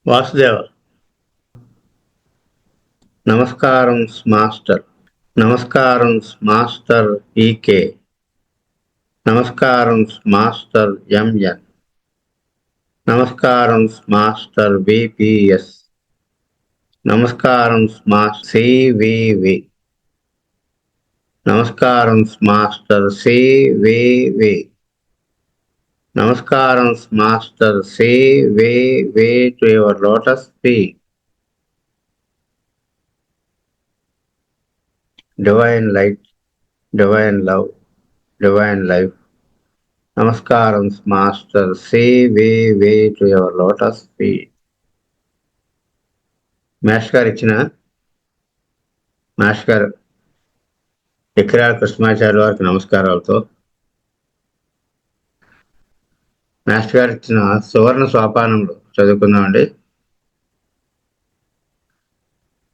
వాసుదేవ. నమస్కారం మాస్టర్. నమస్కారం మాస్టర్ ఈకే. నమస్కారం మాస్టర్ ఎంఎన్. నమస్కారం మాస్టర్ బిపిఎస్. నమస్కారం మాస్టర్ సివివి. నమస్కారం మాస్టర్ సివివి. నమస్కారం master CVV to your lotus feet. Divine light, divine love, divine life. Namaskaram, Master. Say way to your lotus feet. Master గారు ఇచ్చిన master గారు ఎకరాల కృష్ణాచార్య వారికి నమస్కారాలతో మాస్టర్ గారు ఇచ్చిన సువర్ణ సోపానంలో చదువుకుందామండి.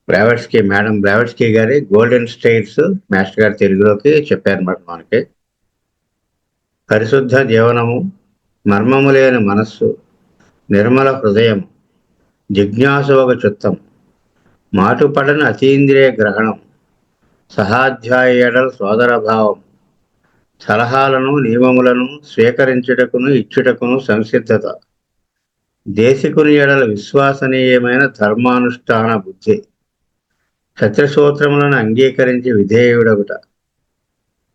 బ్రావెట్స్కి మేడం బ్రావెట్స్కి గారి గోల్డెన్ స్టేట్స్ మాస్టర్ గారు తెలుగులోకి చెప్పారన్నమాట మనకి. పరిశుద్ధ జీవనము, మర్మము లేని మనస్సు, నిర్మల హృదయం, జిజ్ఞాసు ఒక చిత్తం, మాటుపడని అతీంద్రియ గ్రహణం, సహాధ్యాయుడల సోదరభావం, సలహాలను నియమములను స్వీకరించుటకును ఇచ్చుటకును సంసిద్ధత, దేశికుని ఎడల విశ్వసనీయమైన ధర్మానుష్ఠాన బుద్ధి, సత్యసూత్రములను అంగీకరించి విధేయుడగుట,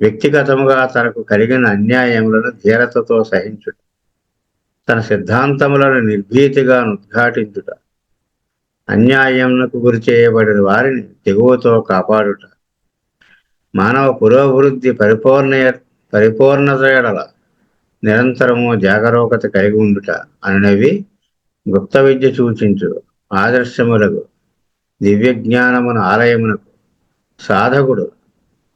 వ్యక్తిగతముగా తనకు కలిగిన అన్యాయములను ధీరతతో సహించుట, తన సిద్ధాంతములను నిర్భీతిగా ఉద్ఘాటించుట, అన్యాయమునకు గురి చేయబడిన వారిని తెగువతో కాపాడుట, మానవ పురోభివృద్ధి పరిపూర్ణత ఎడల నిరంతరము జాగరూకత కలిగి ఉండుట అనేవి గుప్త విద్య సూచించు ఆదర్శములకు దివ్యజ్ఞానమున ఆలయమునకు సాధకుడు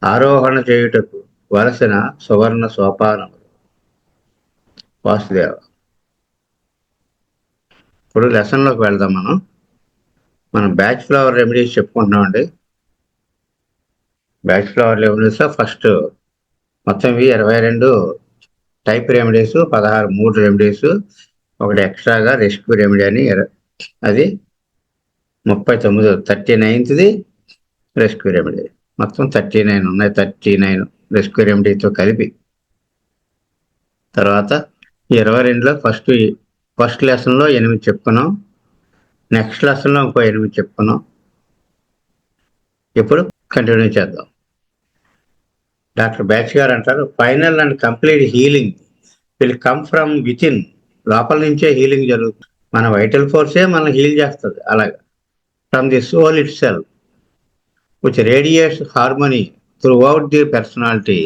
ఆరోహణ చేయుటకు వలసిన సువర్ణ సోపానములు. వాసుదేవ. ఇప్పుడు లెసన్లోకి వెళ్దాం. మనం బ్యాచ్ ఫ్లవర్ రెమెడీస్ చెప్పుకుంటున్నామండి. బ్యాచ్ ఫ్లవర్ రెమెడీస్లో ఫస్ట్ మొత్తం 22 టైప్ రెమెడీస్, 3 రెమెడీస్, ఒకటి ఎక్స్ట్రాగా రెస్క్యూ రెమెడీ అని, అది 39ది రెస్క్యూ రెమెడీ. మొత్తం 39 ఉన్నాయి. 39 రెస్క్యూ రెమెడీతో కలిపి. తర్వాత 22లో ఫస్ట్ లెసన్లో 8 చెప్పుకున్నాం. నెక్స్ట్ లెసన్లో ఇంకో 8 చెప్పుకున్నాం. ఇప్పుడు కంటిన్యూ చేద్దాం. డాక్టర్ బ్యాచ్ గారు అంటారు, final and complete healing will come from with in. లోపల నుంచే హీలింగ్ జరుగుతుంది. మన వైటల్ ఫోర్సే మనం హీల్ చేస్తుంది. అలాగా from the soul itself which radiates harmony throughout the personality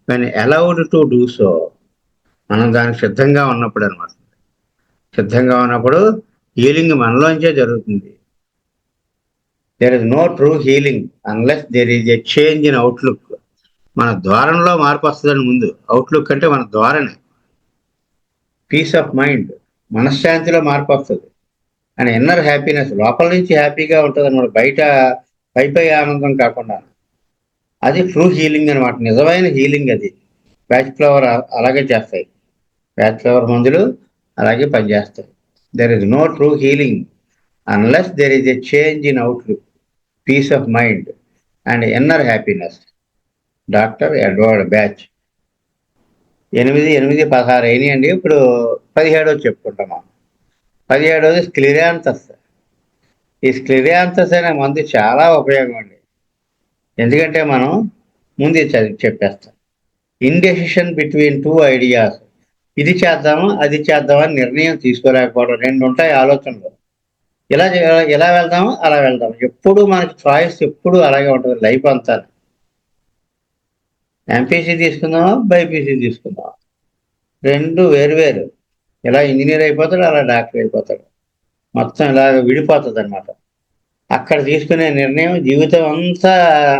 when allowed to do so. మనం దానికి సిద్ధంగా ఉన్నప్పుడు అనమాట. సిద్ధంగా ఉన్నప్పుడు హీలింగ్ మనలోంచే జరుగుతుంది. There is no true healing unless there is a change in outlook. మన ద్వారంలో మార్పు వస్తుందని ముందు. అవుట్లుక్ అంటే మన ద్వారనే. పీస్ ఆఫ్ మైండ్, మనశ్శాంతిలో మార్పు వస్తుంది. అండ్ ఇన్నర్ హ్యాపీనెస్, లోపల నుంచి హ్యాపీగా ఉంటుంది అనమాట. బయట పై ఆనందం కాకుండా. అది ట్రూ హీలింగ్ అనమాట, నిజమైన హీలింగ్ అది. బ్యాచ్ ఫ్లవర్ అలాగే చేస్తాయి. బ్యాచ్ ఫ్లవర్ మందులు అలాగే పనిచేస్తాయి. There is no true healing unless there is a change in outlook, peace of mind and inner happiness. Doctor Edward Bach. 8, 16 అయినాయండి. ఇప్పుడు 17 చెప్పుకుంటాం. 17 స్క్లిరాంతస్. ఈ స్క్లిరాంతస్ అనే మందు చాలా ఉపయోగం అండి. ఎందుకంటే మనం ముందు చెప్పేస్తాం. Indecision between 2 ideas. ఇది చేద్దాము అది చేద్దామని నిర్ణయం తీసుకోలేకపోవడం. 2 ఉంటాయి ఆలోచనలు. ఇలా వెళ్దాము అలా వెళ్దాము. ఎప్పుడు మనకి చాయిస్ ఎప్పుడు అలాగే ఉంటుంది లైఫ్ అంతా. ఎంపీసీ తీసుకుందామా బైపీసీ తీసుకుందామా, 2 వేరు. ఇలా ఇంజనీర్ అయిపోతాడు, అలా డాక్టర్ అయిపోతాడు. మొత్తం ఇలాగ విడిపోతుంది అనమాట. అక్కడ తీసుకునే నిర్ణయం జీవితం అంతా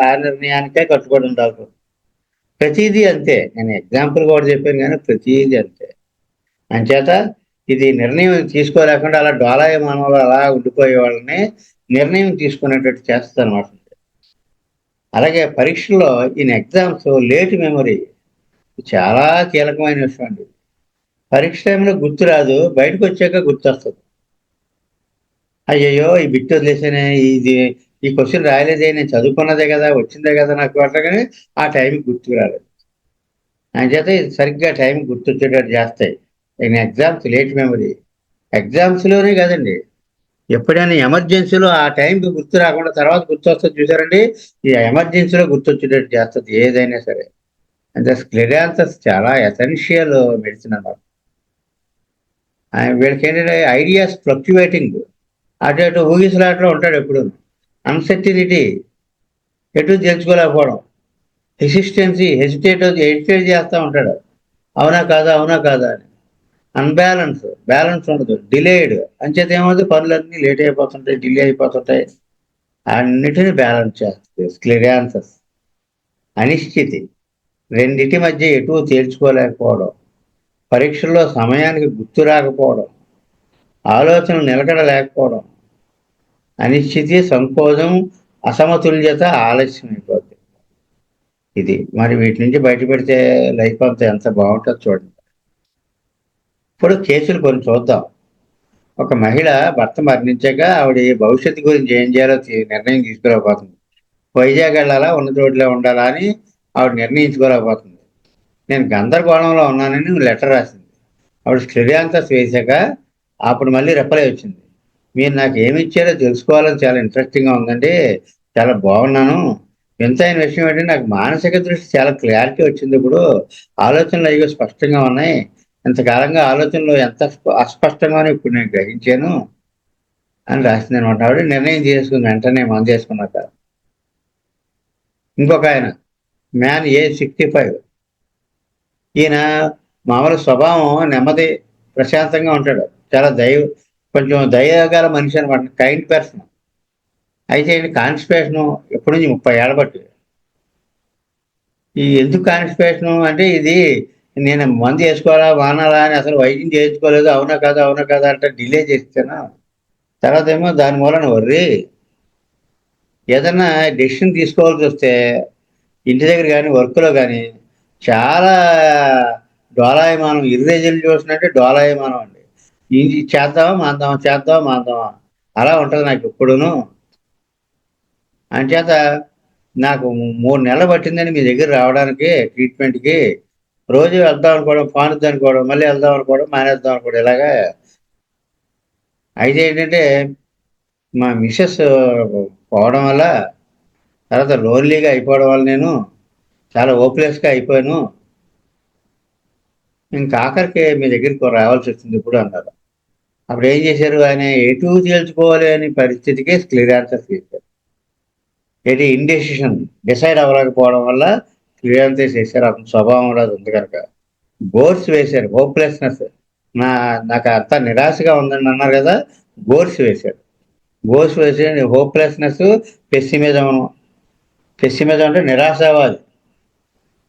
ఆ నిర్ణయానికే కట్టుబడి ఉండాలి. ప్రతిదీ అంతే. నేను ఎగ్జాంపుల్ కూడా చెప్పాను, కానీ ప్రతిదీ అంతే. అంచేత ఇది నిర్ణయం తీసుకోలేకుండా అలా డోలాయమానంలో అలా ఉండిపోయే వాళ్ళని నిర్ణయం తీసుకునేటట్టు చేస్తుంది అనమాట. అలాగే పరీక్షల్లో ఇన్ ఎగ్జామ్స్ లేట్ మెమరీ చాలా కీలకమైన విషయం అండి. పరీక్ష టైంలో గుర్తు రాదు, బయటకు వచ్చాక గుర్తొస్తుంది. అయ్యయ్యో ఈ బిట్ వదిలేసానే, ఇది ఈ క్వశ్చన్ రాయలేదే, నేను చదువుకున్నదే కదా, వచ్చిందే కదా నాకు అట్లాగని ఆ టైంకి గుర్తుకు రాలేదు. అంచేత ఇది సరిగ్గా టైంకి గుర్తొచ్చేటట్టు చేస్తాయి. Exams late memory. ఎగ్జామ్స్లోనే కదండి, ఎప్పుడైనా ఎమర్జెన్సీలో ఆ టైంకి గుర్తు రాకుండా తర్వాత గుర్తొస్తుంది చూసారండి, ఈ ఎమర్జెన్సీలో గుర్తొచ్చేటట్టు చేస్తుంది ఏదైనా సరే. అంటే స్క్లెరాన్సస్ చాలా ఎసెన్షియల్ మెడిసిన్ అన్నమాట. వీళ్ళకి ఏంటంటే ఐడియాస్ ఫ్లక్చువేటింగ్, అటు అటు ఊగిసలాట్లో ఉంటాడు ఎప్పుడు. అన్సర్టినిటీ, ఎటు తెలుసుకోలేకపోవడం, హెసిటేట్ చేస్తూ ఉంటాడు, అవునా కాదా అవునా కాదా అని. బ్యాలెన్స్ ఉండదు, డిలేడ్ అంచేత ఏమవుతుంది, పనులన్నీ లేట్ అయిపోతుంటాయి, డిలే అయిపోతుంటాయి. అన్నిటిని బ్యాలెన్స్ చేస్తుంది స్క్లెరాన్సస్. అనిశ్చితి, రెండిటి మధ్య ఎటు తేల్చుకోలేకపోవడం, పరీక్షల్లో సమయానికి గుర్తు రాకపోవడం, ఆలోచన నిలకడ లేకపోవడం, అనిశ్చితి, సంకోచం, అసమతుల్యత, ఆలస్యం అయిపోద్ది. ఇది మరి వీటి నుంచి బయటపెడితే లైఫ్ అంతా ఎంత బాగుంటుందో చూడండి. ఇప్పుడు కేసులు కొన్ని చూద్దాం. ఒక మహిళ భర్త మరణించాక ఆవిడ భవిష్యత్తు గురించి ఏం చేయాలో నిర్ణయం తీసుకోలేకపోతుంది. వైజాగ్ వెళ్ళాలా, ఉన్న చోట్లే ఉండాలా అని ఆవిడ నిర్ణయించుకోలేకపోతుంది. నేను గందరగోళంలో ఉన్నానని లెటర్ రాసింది. ఆవిడ స్క్లెరాన్సస్ వేశాక అప్పుడు మళ్ళీ రిప్లై వచ్చింది. మీరు నాకు ఏమి ఇచ్చారో తెలుసుకోవాలని చాలా ఇంట్రెస్టింగ్గా ఉందండి, చాలా బాగున్నాను. వింతైన విషయం ఏంటంటే నాకు మానసిక దృష్టి చాలా క్లారిటీ వచ్చింది ఇప్పుడు, ఆలోచనలు అయ్యో స్పష్టంగా ఉన్నాయి. ఇంతకాలంగా ఆలోచనలు ఎంత అస్పష్టంగానో ఇప్పుడు నేను గ్రహించాను అని రాసింది అనమాట. ఆవిడ నిర్ణయం చేసుకుంది వెంటనే మందు చేసుకున్నాక. ఇంకొక ఆయన, మ్యాన్ ఏజ్ 65, ఈయన మామూలు స్వభావం నెమ్మది, ప్రశాంతంగా ఉంటాడు, చాలా కొంచెం దయగల మనిషి అనమాట, కైండ్ పర్సన్. అయితే ఈయన కాన్స్టిపేషను ఎప్పటి నుంచి 30 ఏళ్ళ బట్టి. ఈ ఎందుకు కాన్స్టిపేషను అంటే ఇది నేను మందు వేసుకోవాలా వానాలా అని అసలు వైద్యం చేయించుకోలేదు, అవునా కదా అంటే డిలే చేస్తాను. తర్వాత ఏమో దాని మూలన వర్రి, ఏదన్నా డెసిషన్ తీసుకోవాల్సి వస్తే ఇంటి దగ్గర కానీ వర్క్లో కానీ చాలా డోలాయమానం, ఇర్రెజల్యూషన్ అంటే డోలాయమానం అండి. ఇది చేద్దామా మాందామా, చేద్దామా మాందామా, అలా ఉంటుంది నాకు ఎప్పుడును. అంచేత నాకు 3 నెలలు పట్టిందని మీ దగ్గర రావడానికి ట్రీట్మెంట్కి. రోజు వెళ్దాం అనుకోవడం, పానుద్ది అనుకోవడం, మళ్ళీ వెళ్దాం అనుకోవడం, మానేద్దాం అనుకోవడం ఇలాగా. అయితే ఏంటంటే మా మిసెస్ పోవడం వల్ల, తర్వాత లోన్లీగా అయిపోవడం వల్ల నేను చాలా హోప్లెస్గా అయిపోయాను. ఇంకా ఆఖరికి మీ దగ్గరికి రావాల్సి వచ్చింది ఇప్పుడు అన్నారు. అప్పుడు ఏం చేశారు, ఆయన ఎటు తేల్చుకోవాలి అనే పరిస్థితికి క్లియరెన్సెస్ చేశారు. ఏంటి ఇండెసిషన్, డిసైడ్ అవ్వలేకపోవడం వల్ల క్లియరెన్సెస్ చేశారు. అతని స్వభావంలో అది ఉంది కనుక. గోర్స్ వేశారు, హోప్లెస్నెస్. నాకు అంతా నిరాశగా ఉందని అన్నారు కదా, గోర్స్ వేశారు. గోర్స్ వేసి హోప్లెస్నెస్, పెస్సిమిజం. పెస్సిమిజం అంటే నిరాశావాది,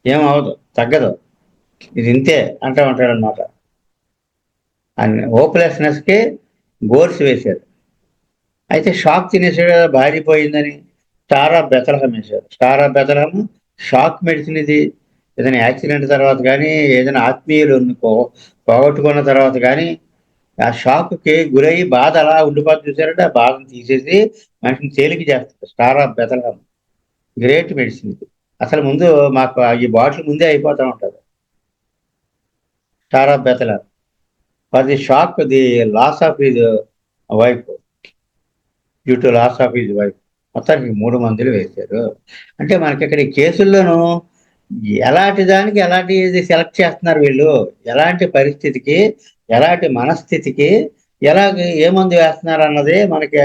ఏమవదు, తగ్గదు, ఇది ఇంతే అంటూ ఉంటాడు అనమాట. అని హోప్లెస్నెస్కి గోర్స్ వేశారు. అయితే షాక్ తినేసాడు కదా, భార్య పోయిందని స్టార్ ఆఫ్ బెతలహం వేశారు. స్టార్ ఆఫ్ బెతలహం షాక్ మెడిసిన్ ఇది. ఏదైనా యాక్సిడెంట్ తర్వాత కానీ, ఏదైనా ఆత్మీయులు పోగొట్టుకున్న తర్వాత కానీ ఆ షాక్కి గురయ్యి బాధ అలా ఉండిపోతుంది చూసారంటే, ఆ బాధను తీసేసి మనిషిని తేలిక చేస్తుంది star of Bethlehem. Great medicine ఇది. అసలు ముందు మాకు ఈ బాటిల్ ముందే అయిపోతూ ఉంటుంది. Star of Bethlehem for the shock, the loss of his wife, due to loss of his wife. మొత్తానికి 3 మందులు వేశారు. అంటే మనకి ఇక్కడ ఈ కేసుల్లోనూ ఎలాంటి దానికి ఎలాంటిది సెలెక్ట్ చేస్తున్నారు వీళ్ళు, ఎలాంటి పరిస్థితికి, ఎలాంటి మనస్థితికి, ఏ మందు వేస్తున్నారు అన్నది మనకి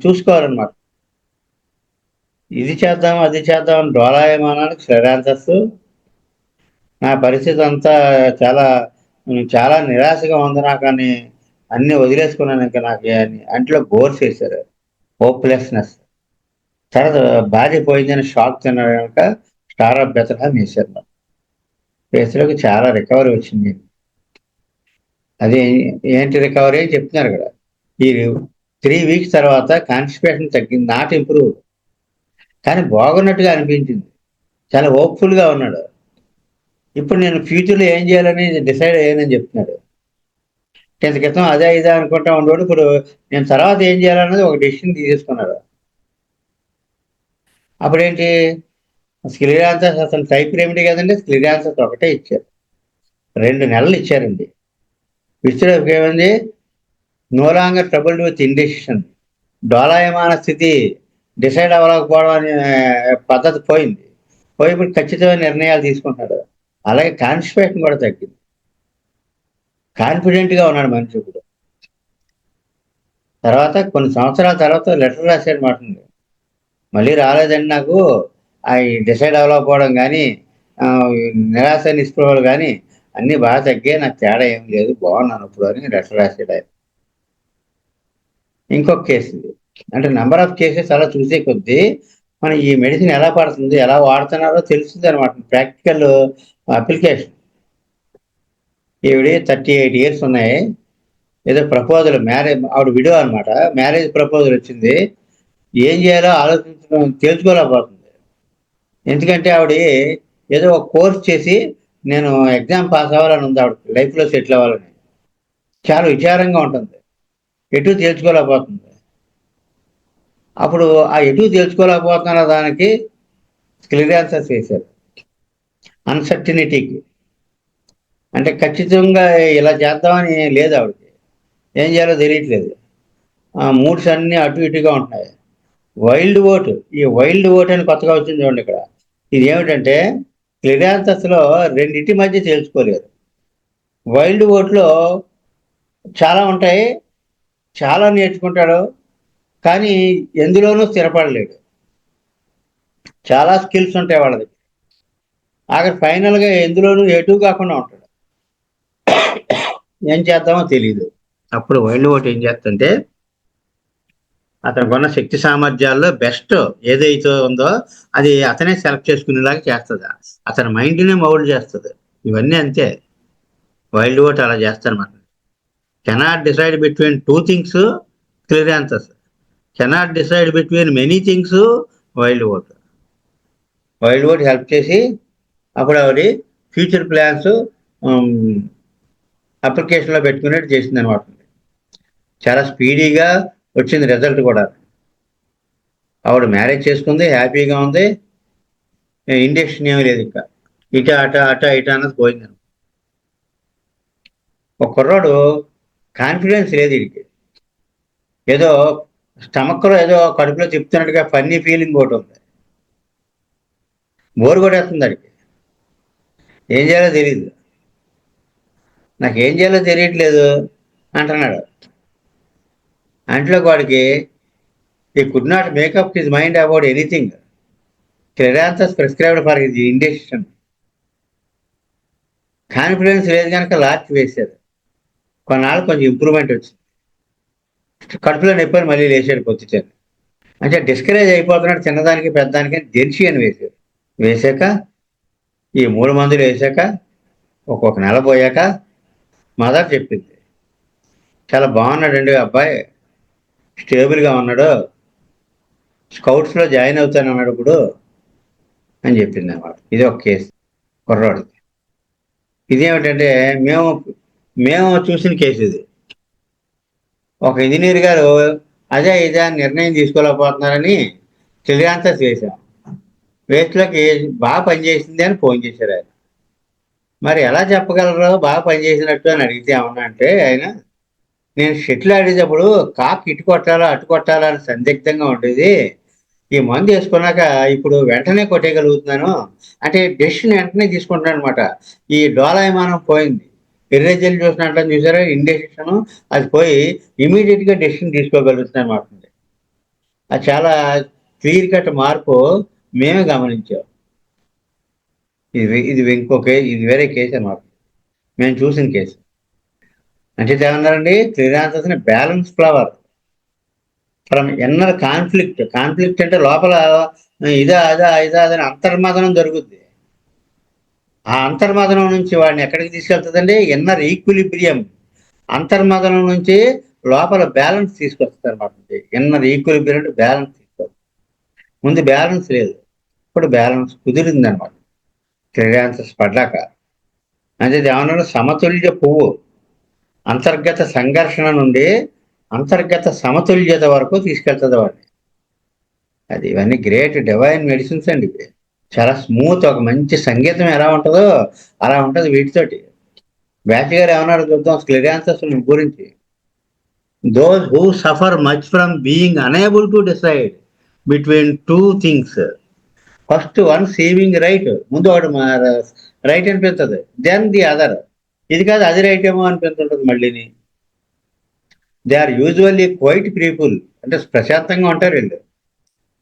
చూసుకోవాలన్నమాట. ఇది చేద్దాం అది చేద్దాం అని డోలాయమానానికి శ్రేరాంతస్సు. నా పరిస్థితి అంతా చాలా చాలా నిరాశగా ఉంది నాకు అని, అన్నీ వదిలేసుకున్నాను ఇంకా నాకు అని అంట్లో గోర్స్ వేశారు, హోప్లెస్నెస్. తర్వాత భార్య పోయిందని షాక్ తిన్నాడు కనుక స్టార్ ఆఫ్ బెతలహం వేశారు నాకు. వేసలోకి చాలా రికవరీ వచ్చింది. అది ఏంటి రికవరీ అని చెప్తున్నారు కదా. ఈ 3 వీక్స్ తర్వాత కాన్స్టిపేషన్ తగ్గింది, నాట్ ఇంప్రూవ్, కానీ బాగున్నట్టుగా అనిపించింది, చాలా హోప్ఫుల్గా ఉన్నాడు. ఇప్పుడు నేను ఫ్యూచర్లో ఏం చేయాలని డిసైడ్ అయ్యానని చెప్తున్నాడు. 10th క్రితం అదే ఇదే అనుకుంటా ఉండేవాడు. ఇప్పుడు నేను తర్వాత ఏం చేయాలన్నది ఒక డెసిషన్ తీసేసుకున్నాడు. అప్పుడేంటి, స్కిల్ ఆన్సర్స్ అసలు టైప్ రెమెడీ కదండి, స్కిల్ ఆన్సర్స్ ఒకటే ఇచ్చారు. 2 నెలలు ఇచ్చారండి. ఇచ్చేటప్పుడు ఏమైంది, no longer troubled with indecision, డోలాయమాన స్థితి, డిసైడ్ అవ్వలేకపోవడం అనే పద్ధతి పోయింది. పోయి ఇప్పుడు ఖచ్చితమైన నిర్ణయాలు తీసుకుంటున్నాడు. అలాగే కాన్స్టిపేషన్ కూడా తగ్గింది. కాన్ఫిడెంట్గా ఉన్నాడు మనిషి ఇప్పుడు. తర్వాత కొన్ని సంవత్సరాల తర్వాత లెటర్ రాశాడు మాట, మళ్ళీ రాలేదండి నాకు, అవి డిసైడ్ అవ్వకపోవడం కానీ, నిరాశ నిస్పృహలు కానీ అన్నీ బాగా తగ్గాయి, నాకు తేడా ఏం లేదు, బాగున్నాను ఇప్పుడు అని లెటర్ రాశాడు ఆయన. ఇంకొక కేసు ఇది. అంటే నెంబర్ ఆఫ్ కేసెస్ అలా చూసే కొద్దీ మనం ఈ మెడిసిన్ ఎలా పడుతుంది, ఎలా వాడుతున్నారో తెలుస్తుంది అనమాట. Practical application. ఈవిడ 38 years ఉన్నాయి. ఏదో ప్రపోజల్, మ్యారేజ్, ఆవిడ విడో అనమాట, మ్యారేజ్ ప్రపోజల్ వచ్చింది. ఏం చేయాలో ఆలోచించడం తేల్చుకోలేకపోతుంది. ఎందుకంటే ఆవిడ ఏదో ఒక కోర్స్ చేసి నేను ఎగ్జామ్ పాస్ అవ్వాలని ఉంది ఆవిడ, లైఫ్లో సెటిల్ అవ్వాలని. చాలా విచారంగా ఉంటుంది, ఎటు తేల్చుకోలేకపోతుంది. అప్పుడు ఆ ఎటు తేల్చుకోలేకపోతున్న దానికి క్లియరెన్సెస్ వేశారు, అన్సర్టినిటీకి. అంటే ఖచ్చితంగా ఇలా చేద్దామని లేదు ఆవిడకి, ఏం చేయాలో తెలియట్లేదు. ఆ మూడ్స్ అన్నీ అటు ఇటుగా ఉంటున్నాయి. వైల్డ్ ఓట్, ఈ వైల్డ్ ఓట్ అని కొత్తగా వచ్చింది చూడండి ఇక్కడ. ఇది ఏమిటంటే క్లియరెన్సెస్లో రెండింటి మధ్య తేల్చుకోలేరు. వైల్డ్ ఓట్లో చాలా ఉంటాయి, చాలా నేర్చుకుంటాడు, కానీ ఎందులోనూ స్థిరపడలేడు. చాలా స్కిల్స్ ఉంటాయి వాళ్ళది, ఆఖరి ఫైనల్గా ఎందులోనూ ఎటు కాకుండా ఉంటాడు. ఏం చేద్దామో తెలియదు. అప్పుడు వైల్డ్ ఓట్ ఏం చేస్తుంటే అతనికి ఉన్న శక్తి సామర్థ్యాల్లో బెస్ట్ ఏదైతే ఉందో అది అతనే సెలెక్ట్ చేసుకునేలాగా చేస్తుంది, అతని మైండ్ని మౌల్డ్ చేస్తుంది. ఇవన్నీ అంతే, వైల్డ్ ఓట్ అలా చేస్తారన్నమాట. Cannot decide between 2 things, clear answers. Cannot decide between many things, wild vote. Wild vote help చేసి అప్పుడు ఆవిడ ఫ్యూచర్ ప్లాన్స్ అప్లికేషన్లో పెట్టుకునేట్టు చేసింది అనమాట. చాలా స్పీడీగా వచ్చింది రిజల్ట్ కూడా. ఆవిడ మ్యారేజ్ చేసుకుంది, హ్యాపీగా ఉంది, ఇండక్షన్ ఏమీ లేదు. ఇంకా ఇట అట అట ఇట అన్నది పోయింది. ఒక కుర్రాడు కాన్ఫిడెన్స్ లేదు వీడికి, ఏదో స్టమక్లో ఏదో కడుపులో చెప్తున్నట్టుగా ఫన్నీ ఫీలింగ్ ఒకటి ఉంది, బోరు కొట్టేస్తుంది వాడికి, ఏం చేయాలో తెలియదు. నాకు ఏం చేయాలో తెలియట్లేదు అంటున్నాడు. అంట్లో వాడికి he could not make up his mind about anything. Clearances prescribed for his indecision. Confidence లేదు కనుక లాస్ట్ వేశారు. కొన్నాళ్ళు కొంచెం ఇంప్రూవ్మెంట్ వచ్చింది, కడుపులో నొప్పని మళ్ళీ లేచాడు పొద్దుచారు. అంటే డిస్కరేజ్ అయిపోతున్నాడు, చిన్నదానికి పెద్దదానికి జెన్సీ అని వేశారు. వేసాక ఈ 3 మందులు వేసాక ఒక్కొక్క నెల పోయాక మదర్ చెప్పింది, చాలా బాగున్నాడండి అబ్బాయి, స్టేబుల్గా ఉన్నాడు, స్కౌట్స్లో జాయిన్ అవుతానన్నాడు ఇప్పుడు అని చెప్పింది అన్నమాట. ఇది ఒక కేసు కుర్రాడిది. ఇదేమిటంటే మేము చూసిన కేసు ఇది. ఒక ఇంజనీర్ గారు అదే ఇదే నిర్ణయం తీసుకోలేకపోతున్నారని క్లియరెన్సెస్ వేశాం. వేస్ట్లోకి బాగా పనిచేసింది అని ఫోన్ చేశారు ఆయన. మరి ఎలా చెప్పగలరు బాగా పనిచేసినట్టు అని అడిగితే ఏమన్నా అంటే ఆయన, నేను షటిల్ ఆడేటప్పుడు కాక్ ఇటు కొట్టాలా అటు కొట్టాలా అని సందిగ్ధంగా ఉండేది, ఈ మందు వేసుకున్నాక ఇప్పుడు వెంటనే కొట్టేయగలుగుతున్నాను, అంటే డెసిషన్ వెంటనే తీసుకుంటున్నాను అనమాట. ఈ డోలాయమానం పోయింది, ఇర్రెజల్యూషన్ అంటే చూసారా, ఇండెసిషన్, అది పోయి ఇమీడియట్గా డెసిషన్ తీసుకోగలుగుతున్నాను అనమాట. అది చాలా క్లియర్ కట్ మార్పు మేమే గమనించాం. ఇది ఇది వేరే కేసు అన్నమాట, మేము చూసిన కేసు. అంటే ఏమన్నారండి, క్లియరెన్సెస్ని balance flower from inner conflict. Conflict అంటే లోపల ఇదా అదా అని అంతర్మదనం జరుగుద్ది. ఆ అంతర్మదనం నుంచి వాడిని ఎక్కడికి తీసుకెళ్తుందండి, ఇన్నర్ ఈక్విలిబ్రియం. అంతర్మదనం నుంచి లోపల బ్యాలెన్స్ తీసుకొస్తుంది అనమాట. ఇన్నర్ ఈక్విలిబ్రియం అంటే బ్యాలెన్స్ తీసుకొస్తుంది. ముందు బ్యాలెన్స్ లేదు, ఇప్పుడు బ్యాలెన్స్ కుదిరింది అనమాట క్లియరెన్సెస్ పడ్డాక. అంటే ఏమన్నా సమతుల్య పువ్వు, అంతర్గత సంఘర్షణ నుండి అంతర్గత సమతుల్యత వరకు తీసుకెళ్తుంది వాడిని. అది ఇవన్నీ గ్రేట్ డివైన్ మెడిసిన్స్ అండి ఇవి. చాలా స్మూత్, ఒక మంచి సంగీతం ఎలా ఉంటుందో అలా ఉంటుంది వీటితోటి. బ్యాటి గారు ఏమన్నాడు చూద్దాం క్లిరాన్సస్ గురించి. Those who suffer much from being unable to decide between two things. First one saving right, ముందు ఒకటి రైట్ అనిపిస్తుంది, దెన్ ది అదర్, ఇది కాదు అది రైట్ ఏమో అనిపిస్తుంటుంది మళ్ళీని. They are usually quiet people, అంటే ప్రశాంతంగా ఉంటారు వీళ్ళు.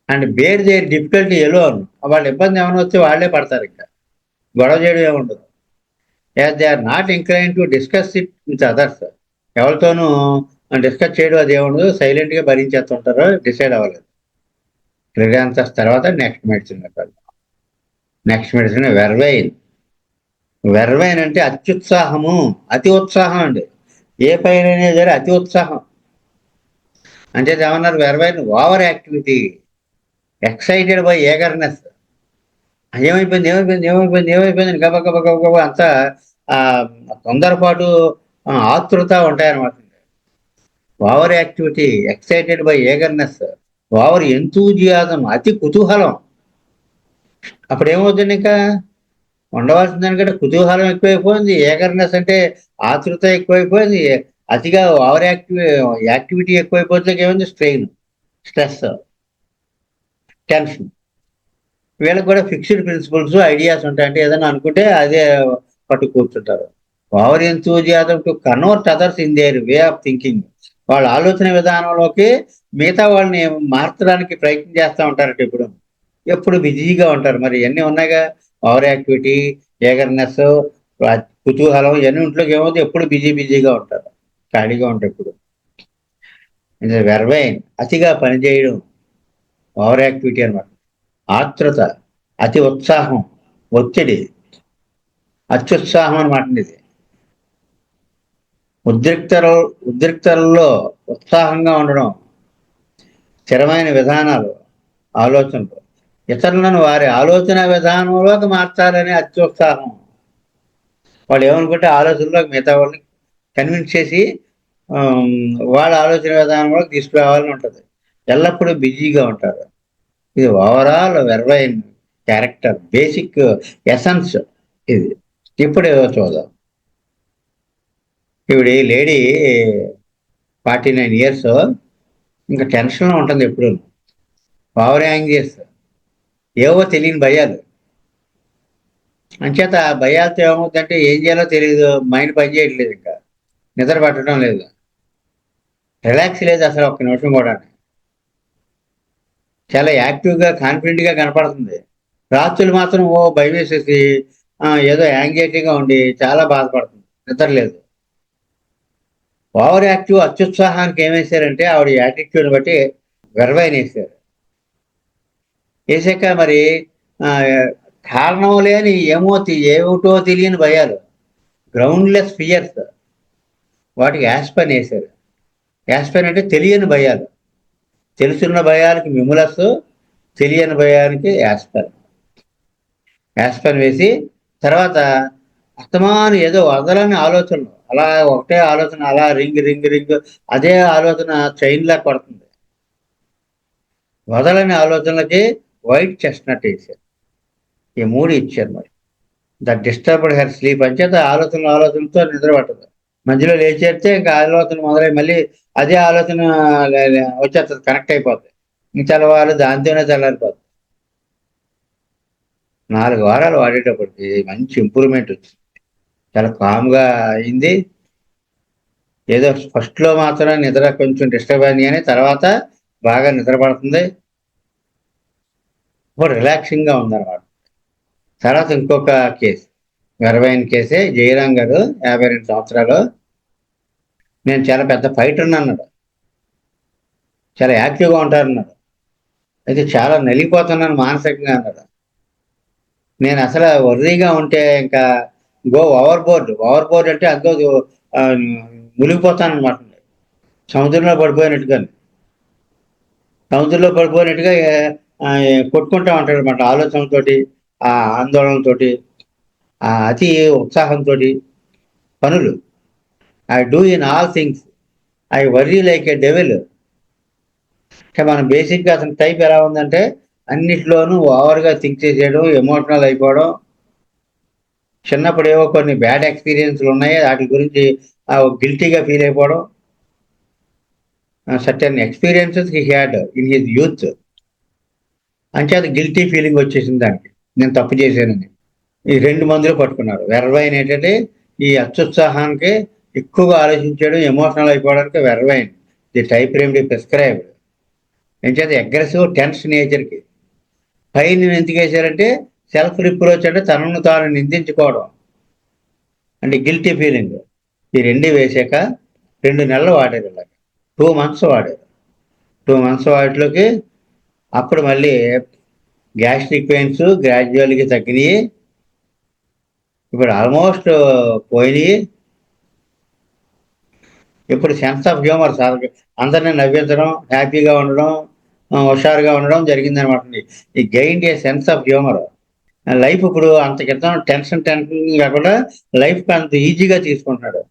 And bear their difficulty alone, వాళ్ళ ఇబ్బంది ఏమైనా వస్తే వాళ్ళే పడతారు, ఇంకా గొడవ చేయడం ఏముండదు. As they are not incline to discuss it with others, ఎవరితోనూ డిస్కస్ చేయడం అది ఏముండదు, సైలెంట్గా భరించేస్తుంటారు, డిసైడ్ అవ్వలేదు. క్లిరాన్సస్ తర్వాత next medicine. Next medicine vervain. Vervain అంటే అత్యుత్సాహము, అతి ఉత్సాహం అండి. ఏ పైన సరే అతి ఉత్సాహం అంటే ఏమన్నారు, vervain over activity, excited by eagerness. ఏమైపోయింది గబ గబ గబ గబ అంతా తొందరపాటు, ఆతృత ఉంటాయన్నమాట. Over activity, excited by eagerness, over enthusiasm, అతి కుతూహలం. అప్పుడు ఏమవుతుంది, ఇంకా ఉండవలసిన దానికంటే కుతూహలం ఎక్కువైపోయింది, ఏగర్నెస్ అంటే ఆతృత ఎక్కువైపోయింది, అతిగా ఓవర్ యాక్టివిటీ ఎక్కువైపోతే ఏమైంది, స్ట్రెయిన్, స్ట్రెస్, టెన్షన్. వీళ్ళకి కూడా ఫిక్స్డ్ ప్రిన్సిపల్స్, ఐడియాస్ ఉంటాయి, అంటే ఏదైనా అనుకుంటే అదే పట్టు కూర్చుంటారు. Over enthusiasm to convert others in there way of thinking, వాళ్ళ ఆలోచన విధానంలోకి మిగతా వాళ్ళని మార్చడానికి ప్రయత్నం చేస్తూ ఉంటారట. ఎప్పుడు బిజీగా ఉంటారు. మరి ఇవన్నీ ఉన్నాయిగా, ఓవర్ యాక్టివిటీ, ఏగర్నెస్, కుతూహలం, ఇవన్నీ ఇంట్లోకి ఏమవుతుంది, ఎప్పుడు బిజీగా ఉంటారు, ఖాళీగా ఉంటారు ఎప్పుడు. వెర్వైన్ అతిగా పనిచేయడం, ఓవర్ యాక్టివిటీ అనమాట. ఆతృత, అతి ఉత్సాహం, ఒత్తిడి, అత్యుత్సాహం అనమాట. ఇది ఉద్రిక్తలలో ఉత్సాహంగా ఉండడం, స్థిరమైన విధానాలు, ఆలోచనలు, ఇతరులను వారి ఆలోచన విధానంలోకి మార్చాలనే అత్యుత్సాహం. వాళ్ళు ఏమనుకుంటే ఆలోచనలోకి మిగతా వాళ్ళని కన్విన్స్ చేసి వాళ్ళ ఆలోచన విధానంలోకి తీసుకురావాలని ఉంటుంది. ఎల్లప్పుడూ బిజీగా ఉంటారు. ఇది ఓవరాల్ వెర్వైన్ క్యారెక్టర్, బేసిక్ ఎసెన్స్ ఇది. ఇప్పుడు చూద్దాం. ఇప్పుడు ఈ లేడీ 49 years, ఇంకా టెన్షన్లో ఉంటుంది ఎప్పుడు, ఓవర్ యాంగ్జియస్, ఏవో తెలియని భయాలు. అంచేత ఆ భయాలతో ఏమవుతుందంటే ఏం చేయాలో తెలియదు, మైండ్ పని చేయట్లేదు, ఇంకా నిద్ర పట్టడం లేదు, రిలాక్స్ లేదు అసలు ఒక్క నిమిషం కూడా. చాలా యాక్టివ్గా, కాన్ఫిడెంట్గా కనపడుతుంది. రాత్రులు మాత్రం ఓ భయం వేసేసి ఏదో యాంగ్జైటీగా ఉండి చాలా బాధపడుతుంది, నిద్ర లేదు. ఓవర్ యాక్టివ్ అత్యుత్సాహానికి ఏమేశారంటే ఆవిడ యాటిట్యూడ్ బట్టి వెర్వైన్ వేశారు. వేసాక మరి కారణం లేని ఏమిటో తెలియని భయాలు, గ్రౌండ్లెస్ ఫియర్స్, వాటికి యాస్పెన్ వేశారు. యాస్పెన్ అంటే తెలియని భయాలు. తెలుసున్న భయానికి మిములస్, తెలియని భయానికి యాస్పెన్. యాస్పెన్ వేసి తర్వాత అస్తమాను ఏదో వదలని ఆలోచనలు, అలా ఒకటే ఆలోచన, అలా రింగ్ అదే ఆలోచన చైన్లా పడుతుంది. వదలని ఆలోచనలకి వైట్ చెస్ట్నట్ వేసారు. ఈ 3 ఇచ్చారు. మరి దట్ డిస్టర్బ్డ్ హెర్ స్లీప్. అంచేత ఆలోచనలతో నిద్ర పట్టదు. మధ్యలో లేచేస్తే ఇంకా ఆలోచన మొదలై మళ్ళీ అదే ఆలోచన వచ్చేస్తుంది, కనెక్ట్ అయిపోతుంది. ఇంక తెల్లవారు దాంతోనే తెల్లారిపోతుంది. 4 వారాలు వాడేటప్పటికి మంచి ఇంప్రూవ్మెంట్ వచ్చింది. చాలా కామ్గా అయింది. ఏదో ఫస్ట్లో మాత్రం నిద్ర కొంచెం డిస్టర్బ్ అయింది, కానీ తర్వాత బాగా నిద్ర పడుతుంది, ఇప్పుడు రిలాక్సింగ్గా ఉందన్నమాట. తర్వాత ఇంకొక కేసు, వెర్వైన్ కేసే. జయరాం గారు 52 సంవత్సరాలు. నేను చాలా పెద్ద ఫైటర్ అన్నాడు, చాలా యాక్టివ్గా ఉంటారన్నాడు, అయితే చాలా నలిగిపోతున్నాను మానసికంగా అన్నాడు. నేను అసలు వర్రీగా ఉంటే ఇంకా ఓవర్ బోర్డ్ అంటే అందులో మునిగిపోతాను అనమాట, సముద్రంలో పడిపోయినట్టుగా కొట్టుకుంటా ఉంటాడు అనమాట, ఆలోచనలతోటి, ఆ ఆందోళనతోటి, ఆ అతి ఉత్సాహంతో పనులు. I do in all things, I worry like A devil. అంటే మనం బేసిక్గా అతని టైప్ ఎలా ఉందంటే అన్నిట్లోనూ ఓవర్గా థింక్ చేసేయడం, ఎమోషనల్ అయిపోవడం, చిన్నప్పుడు ఏవో కొన్ని బ్యాడ్ ఎక్స్పీరియన్స్లు ఉన్నాయి వాటి గురించి గిల్టీగా ఫీల్ అయిపోవడం, certain experiences he had in his youth, అంచేత గిల్టీ ఫీలింగ్ వచ్చేసింది దానికి, నేను తప్పు చేశానని. ఈ 2 మందులు పట్టుకున్నారు. వెర్వైన్ ఏంటంటే ఈ అత్యుత్సాహానికి ఎక్కువగా ఆలోచించడం, ఎమోషనల్ అయిపోవడానికి వెర్వైన్ ది టైప్ రెమెడీ ప్రిస్క్రైబ్డ్. అంచేత అగ్రెసివ్ టెన్స్ నేచర్కి. పైన ఎందుకు వేశారంటే సెల్ఫ్ రిప్రోచ్ అంటే తనను తాను నిందించుకోవడం, అంటే గిల్టీ ఫీలింగ్. ఈ 2 వేసాక 2 నెలలు వాడారు, ఇలాగ 2 months వాడారు. 2 months వాటిలోకి అప్పుడు మళ్ళీ గ్యాస్ట్రిక్ పెయిన్స్ గ్రాడ్యువల్గా తగ్గినాయి, ఇప్పుడు ఆల్మోస్ట్ పోయినాయి. ఇప్పుడు సెన్స్ ఆఫ్ హ్యూమర్ అందరినీ నవ్వించడం, హ్యాపీగా ఉండడం, హుషారుగా ఉండడం జరిగిందనమాట. ఈ gain a sense of humour. Life ఇప్పుడు అంత క్రితం టెన్షన్ కాకుండా లైఫ్ అంత ఈజీగా తీసుకుంటున్నాడు,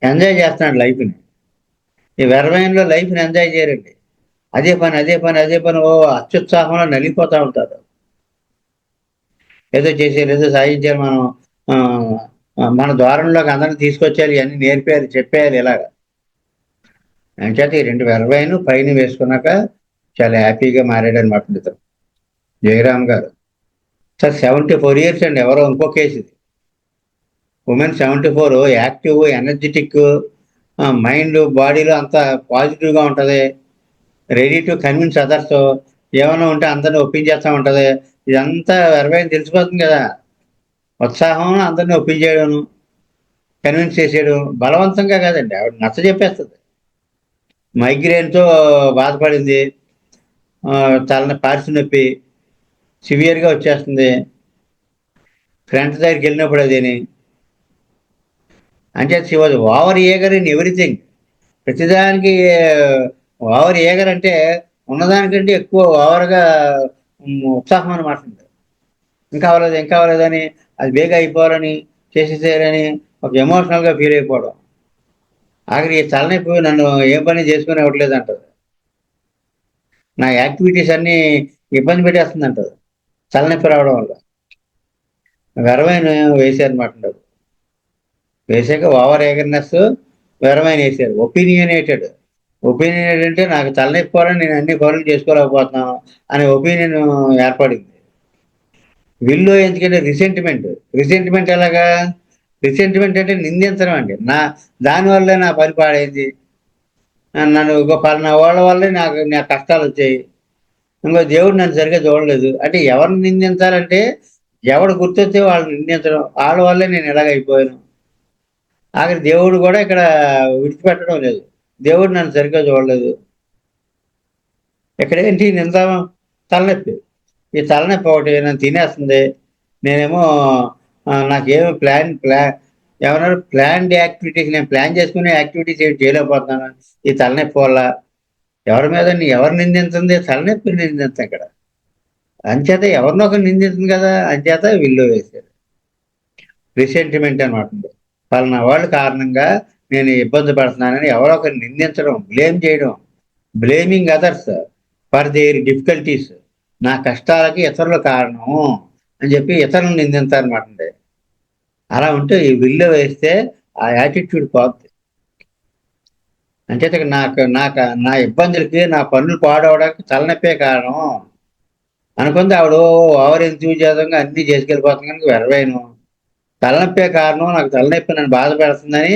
ఎంజాయ్ చేస్తున్నాడు లైఫ్ని. ఈ వెరవైన్లో లైఫ్ని ఎంజాయ్ చేయరండి, అదే పని అదే పని అదే పని, ఓ అత్యుత్సాహంలో నలిగిపోతూ ఉంటారు. ఏదో చేసేది, ఏదో సాధించాలి మనం, మన ద్వారంలోకి అందరిని తీసుకొచ్చేయాలి, ఇవన్నీ నేర్పేయాలి, చెప్పేయాలి ఇలాగా. అంచేత ఈ 2 వెరవైన్ పైన వేసుకున్నాక చాలా హ్యాపీగా మారాడనమాట ఇతను జయరామ్ గారు. సార్ 74 years అండి. ఎవరో ఇంకో కేసు ఇది. ఉమెన్ 74, యాక్టివ్, ఎనర్జెటిక్, మైండ్ బాడీలో అంతా పాజిటివ్గా ఉంటుంది, రెడీ టు కన్విన్స్ అదర్స్, ఏమైనా ఉంటే అందరిని ఒప్పించేస్తూ ఉంటుంది. ఇదంతా వెరవైన్ తెలిసిపోతుంది కదా, ఉత్సాహం అందరినీ ఒప్పించేయడం, కన్విన్స్ చేసేయడం, బలవంతంగా కాదండి, ఆవిడ నచ్చ చెప్పేస్తుంది. మైగ్రేన్తో బాధపడింది, పార్సి నొప్పి సివియర్గా వచ్చేస్తుంది, ఫ్రెండ్స్ దగ్గరికి వెళ్ళినప్పుడు అదేని. అంటే she was over eager in everything. ప్రతిదానికి ఓవర్ ఈగర్ అంటే ఉన్నదానికంటే ఎక్కువ ఓవర్గా ఉత్సాహం అనమాట. ఇంకా అవ్వలేదు ఇంకా అవ్వలేదని, అది బేగా అయిపోవాలని, చేసేసేయాలని ఒక ఎమోషనల్గా ఫీల్ అయిపోవడం. ఆఖరికి తలనొప్పి నన్ను ఏ పని చేసుకుని ఇవ్వట్లేదు అంటది, నా యాక్టివిటీస్ అన్నీ ఇబ్బంది పెట్టేస్తుంది అంటది తలనొప్పి రావడం వల్ల. వెరవైన వేసారనమాట. వేసాక ఓవర్ ఎగర్నెస్, వెరవైన వేసారు. ఒపీనియనేటెడ్. ఒపీనియన్ ఏంటంటే నాకు తలనొప్పి పోవాలని నేను అన్ని పనులు చేసుకోలేకపోతున్నాను అనే ఒపీనియన్ ఏర్పడింది. విల్లో ఎందుకంటే రిసెంటిమెంట్. రిసెంటిమెంట్ ఎలాగా? రిసెంటిమెంట్ అంటే నిందించడం అండి. దానివల్లే నా పని పాడైంది, నన్ను ఇంకో పలానా వాళ్ళ వల్లే నా కష్టాలు వచ్చాయి, ఇంకో దేవుడు నన్ను సరిగ్గా చూడలేదు అంటే ఎవరిని నిందించాలంటే ఎవడు గుర్తొస్తే వాళ్ళని నిందించడం, వాళ్ళ వల్లే నేను ఇలాగైపోయాను. ఆఖరి దేవుడు కూడా ఇక్కడ విడిచిపెట్టడం లేదు, దేవుడు నన్ను సరిగ్గా చూడలేదు. ఇక్కడ ఏంటి నింద? తలనొప్పి. ఈ తలనొప్పి ఒకటి నన్ను తినేస్తుంది. నేనేమో నాకేమో ఏమన్నారు, ప్లాన్డ్ యాక్టివిటీస్, నేను ప్లాన్ చేసుకునే యాక్టివిటీస్ ఏమి చేయలేకపోతున్నాను ఈ తలనొప్పి వల్ల. ఎవరి మీద ఎవరు నిందించింది? తలనొప్పి నిందించింది ఇక్కడ. అంచేత ఎవరినో ఒకరు నిందించింది కదా, అంచేత విల్లో వేశారు. రిసెంటిమెంట్ అనమాట. పలానా వాళ్ళ కారణంగా నేను ఇబ్బంది పడుతున్నానని ఎవరో ఒకరు నిందించడం, బ్లేమ్ చేయడం. Blaming others for their difficulties. నా కష్టాలకి ఇతరుల కారణం అని చెప్పి ఇతరులను నిందించారనమాట. అలా ఉంటే ఈ విల్లో వేస్తే ఆ యాటిట్యూడ్ పోతుంది. అంచేత నా ఇబ్బందులకి, నా పనులు పాడవడానికి తలనొప్పే కారణం అనుకుంది ఆవిడ. ఓవర్ ఎంతూజియాజంగా అన్నీ చేసుకెళ్ళిపోతుంది కనుక వెరవైను. తలనొప్పే కారణం, నాకు తలనొప్పి నన్ను బాధ పెడుతుందని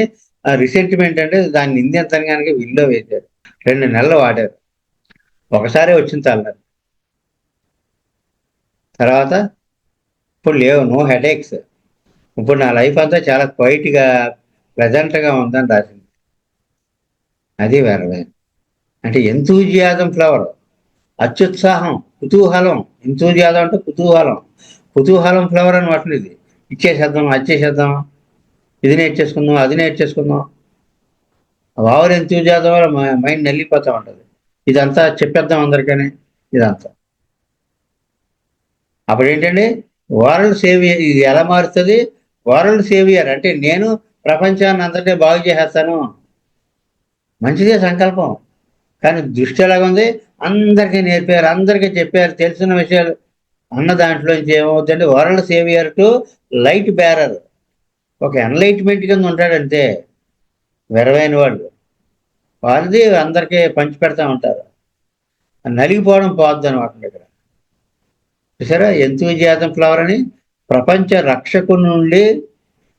రిసెంటిమెంట్ అంటే దాన్ని నిందించని కనుక విల్లో వేశారు. 2 నెలలు వాడారు. ఒకసారి వచ్చిన తలనొప్పి, తర్వాత ఇప్పుడు లేవు, నో హెడేక్స్. ఇప్పుడు నా లైఫ్ అంతా చాలా క్వైట్గా, ప్లెజెంట్గా ఉందని రాసింది. అది వెరవైన్ అంటే ఎంతూజియాజం ఫ్లవర్. అత్యుత్సాహం, కుతూహలం. ఎంతూజియాజం అంటే కుతూహలం, కుతూహలం ఫ్లవర్ అని వాటిని. ఇది ఇచ్చేసేద్దాం, వచ్చేసేద్దాం, ఇది నేర్చేసుకుందాం, అది నేర్చేసుకుందాం. ఓవర్ ఎంతూజియాజం వల్ల మైండ్ నలిగిపోతూ ఉంటుంది. ఇదంతా చెప్పేద్దాం అందరికని, ఇదంతా. అప్పుడు ఏంటండి, వరల్డ్ సేవియర్. ఇది ఎలా మారుతుంది? వరల్డ్ సేవియర్ అంటే నేను ప్రపంచాన్ని అందరినీ బాగు చేసేస్తాను, మంచిదే సంకల్పం. కానీ దృష్టి ఎలాగుంది? అందరికీ నేర్పారు, అందరికీ చెప్పారు, తెలిసిన విషయాలు అన్న దాంట్లోంచి ఏమవుతుందంటే world saviour to light bearer, ఒక ఎన్లైట్మెంట్ కింద ఉంటాడంతే వెరవైన వాడు. వారిది అందరికీ పంచి పెడతా ఉంటారు. నలిగిపోవడం పోద్ది అనమాట ఇక్కడ. చూసారా ఎంతూజియాజం ఫ్లవర్ అని. ప్రపంచ రక్షకుని నుండి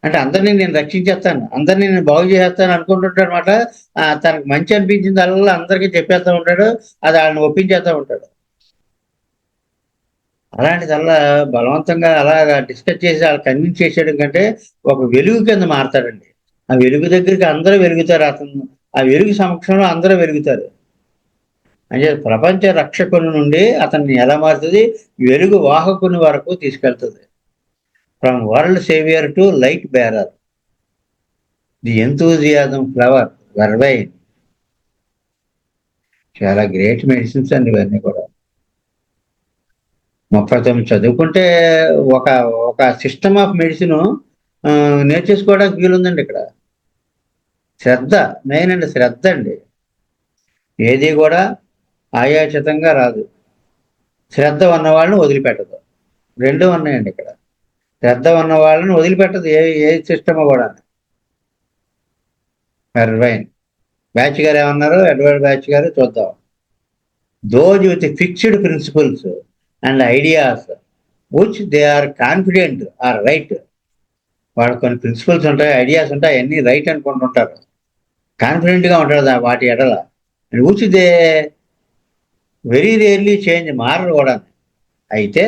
అంటే అందరినీ నేను రక్షించేస్తాను, అందరినీ నేను బాగు చేసేస్తాను అనుకుంటుంటాడు అనమాట. తనకు మంచి అనిపించింది అలా అందరికీ చెప్పేస్తూ ఉంటాడు, అది వాళ్ళని ఒప్పించేస్తూ ఉంటాడు. అలాంటిదల్లా బలవంతంగా అలాగా డిస్కస్ చేసి వాళ్ళు కన్విన్స్ చేసేయడం కంటే ఒక వెలుగు కింద మారతాడండి. ఆ వెలుగు దగ్గరికి అందరూ వెలుగుతారు, అతను ఆ వెలుగు సమక్షంలో అందరూ వెలుగుతారు. అంటే ప్రపంచ రక్షకుని నుండి అతన్ని ఎలా మారుతుంది? వెలుగు వాహకుని వరకు తీసుకెళ్తుంది. From world saviour to light bearer, the enthusiasm flower vervain. చాలా గ్రేట్ మెడిసిన్స్ అండి ఇవన్నీ కూడా. 39 చదువుకుంటే ఒక ఒక సిస్టమ్ ఆఫ్ మెడిసిన్ నేర్చేసుకోవడానికి వీలుందండి ఇక్కడ. శ్రద్ధ మెయిన్ అండి, శ్రద్ధ అండి. ఏది కూడా ఆయాచితంగా రాదు. శ్రద్ధ ఉన్న వాళ్ళని వదిలిపెట్టదు. రెండు ఉన్నాయండి ఇక్కడ. శ్రద్ధ ఉన్న వాళ్ళని వదిలిపెట్టదు ఏ సిస్టమ్ కూడా. ఎర్వైన్ బ్యాచ్ గారు ఏమన్నారు? ఎడ్వర్డ్ బ్యాచ్ గారు చూద్దాం. Those with fixed principles and ideas which they are confident are right. వాడు కొన్ని ప్రిన్సిపల్స్ ఉంటాయి, ఐడియాస్ ఉంటాయి, అన్నీ రైట్ అనుకుంటుంటారు. కాన్ఫిడెంట్గా ఉంటాడు వాటి ఎడల. Which they very rarely change, మారరు కూడా. అయితే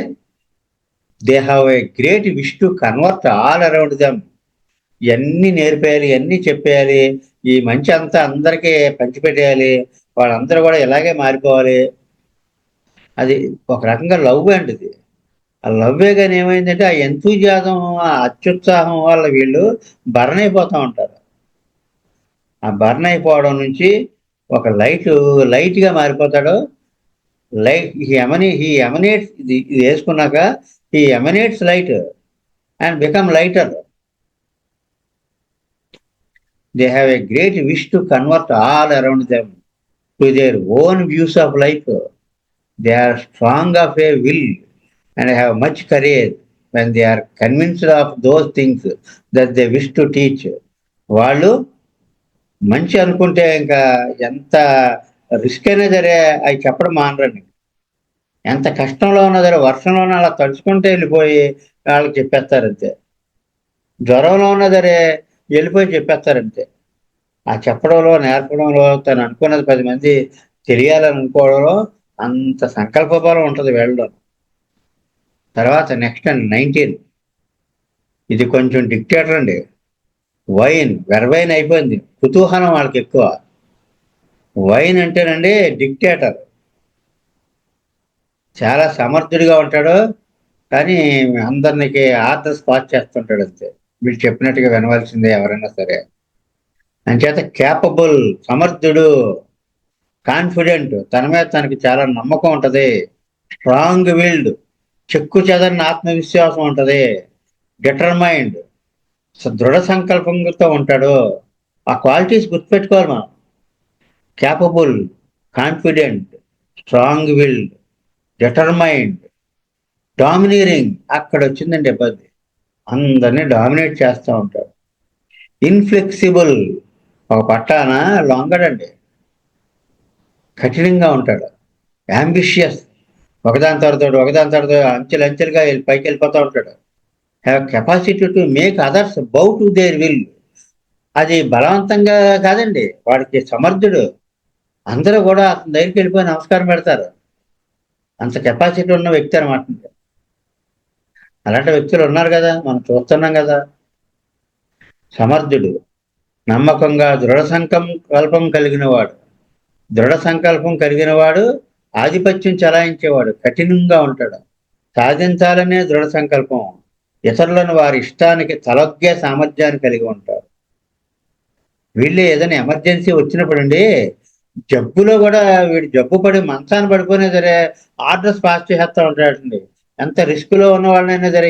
they have a great wish to convert all around them. ఇవన్నీ నేర్పేయాలి, ఇవన్నీ చెప్పేయాలి, ఈ మంచి అంతా అందరికీ పంచిపెట్టేయాలి, వాళ్ళందరూ కూడా ఇలాగే మారిపోవాలి. అది ఒక రకంగా లవ్ అండి ఇది. ఆ లవ్వే కానీ ఏమైందంటే ఆ ఎంతూజియాజం, ఆ అత్యుత్సాహం వల్ల వీళ్ళు బర్న్ అయిపోతూ ఉంటారు. ఆ బర్న్ అయిపోవడం నుంచి ఒక లైట్గా మారిపోతాడు. లైట్ హీ ఎమనేట్స్, ఇది వేసుకున్నాక he emanates light and become lighter. They have a great wish to convert all around them to their own views of life. They are strong of a will and have much courage when they are convinced of those things that they wish to teach. వాళ్ళు మంచి అనుకుంటే ఇంకా ఎంత risk అయినా సరే అవి చెప్పడం మానరండి. ఎంత కష్టంలో ఉన్నా సరే వర్షంలోనే అలా తడుచుకుంటే వెళ్ళిపోయి వాళ్ళకి చెప్పేస్తారంతే. జ్వరంలో ఉన్నా సరే వెళ్ళిపోయి చెప్పేస్తారంతే. ఆ చెప్పడంలో, నేర్పడంలో, తను అనుకున్నది 10 మంది తెలియాలని అనుకోవడంలో అంత సంకల్ప బలం ఉంటుంది వీళ్ళలో. తర్వాత నెక్స్ట్ అండి 19. ఇది కొంచెం డిక్టేటర్ అండి. వెర్వైన్ అయిపోయింది. కుతూహలం వాళ్ళకి ఎక్కువ. వైన్ అంటేనండి డిక్టేటర్. చాలా సమర్థుడిగా ఉంటాడు, కానీ అందరికి ఆర్డర్స్ పాస్ చేస్తుంటాడు అంతే. వీళ్ళు చెప్పినట్టుగా వినవలసిందే ఎవరైనా సరే. అంచేత క్యాపబుల్, సమర్థుడు, కాన్ఫిడెంట్, తన మీద తనకి చాలా నమ్మకం ఉంటుంది. స్ట్రాంగ్ విల్డ్, చెక్కు చెదరని ఆత్మవిశ్వాసం ఉంటుంది. డిటర్మైండ్, దృఢ సంకల్పంతో ఉంటాడు. ఆ క్వాలిటీస్ గుర్తుపెట్టుకోవాలి మనం. Capable, confident, strong willed, determined, domineering. అక్కడ వచ్చిందండి ఇబ్బంది. అందరినీ డామినేట్ చేస్తూ ఉంటాడు. ఇన్ఫ్లెక్సిబుల్, ఒక పట్టాన లొంగడండి, కఠినంగా ఉంటాడు. అంబిషియస్, ఒకదాని తర్వాత అంచెలుగా పైకి వెళ్ళిపోతూ ఉంటాడు. Have capacity to make others bow to their will. అది బలవంతంగా కాదండి, వాడికి సమర్థుడు. అందరూ కూడా అతని దగ్గరికి వెళ్ళిపోయి నమస్కారం పెడతారు. అంత కెపాసిటీ ఉన్న వ్యక్తి అనమాట. అలాంటి వ్యక్తులు ఉన్నారు కదా, మనం చూస్తున్నాం కదా. సమర్థుడు, నమ్మకంగా దృఢ సంకల్పం కలిగిన వాడు, ఆధిపత్యం చలాయించేవాడు, కఠినంగా ఉంటాడు. సాధించాలనే దృఢ సంకల్పం, ఇతరులను వారి ఇష్టానికి తలొగ్గే సామర్థ్యాన్ని కలిగి ఉంటారు. వీళ్ళు ఏదైనా ఎమర్జెన్సీ వచ్చినప్పుడు అండి, జబ్బులో కూడా వీడు జబ్బు పడి మంచాన్ని పడిపోయినా సరే ఆర్డర్స్ పాస్ చేసేస్తూ ఉంటాడండి. ఎంత రిస్క్లో ఉన్న వాళ్ళనైనా సరే,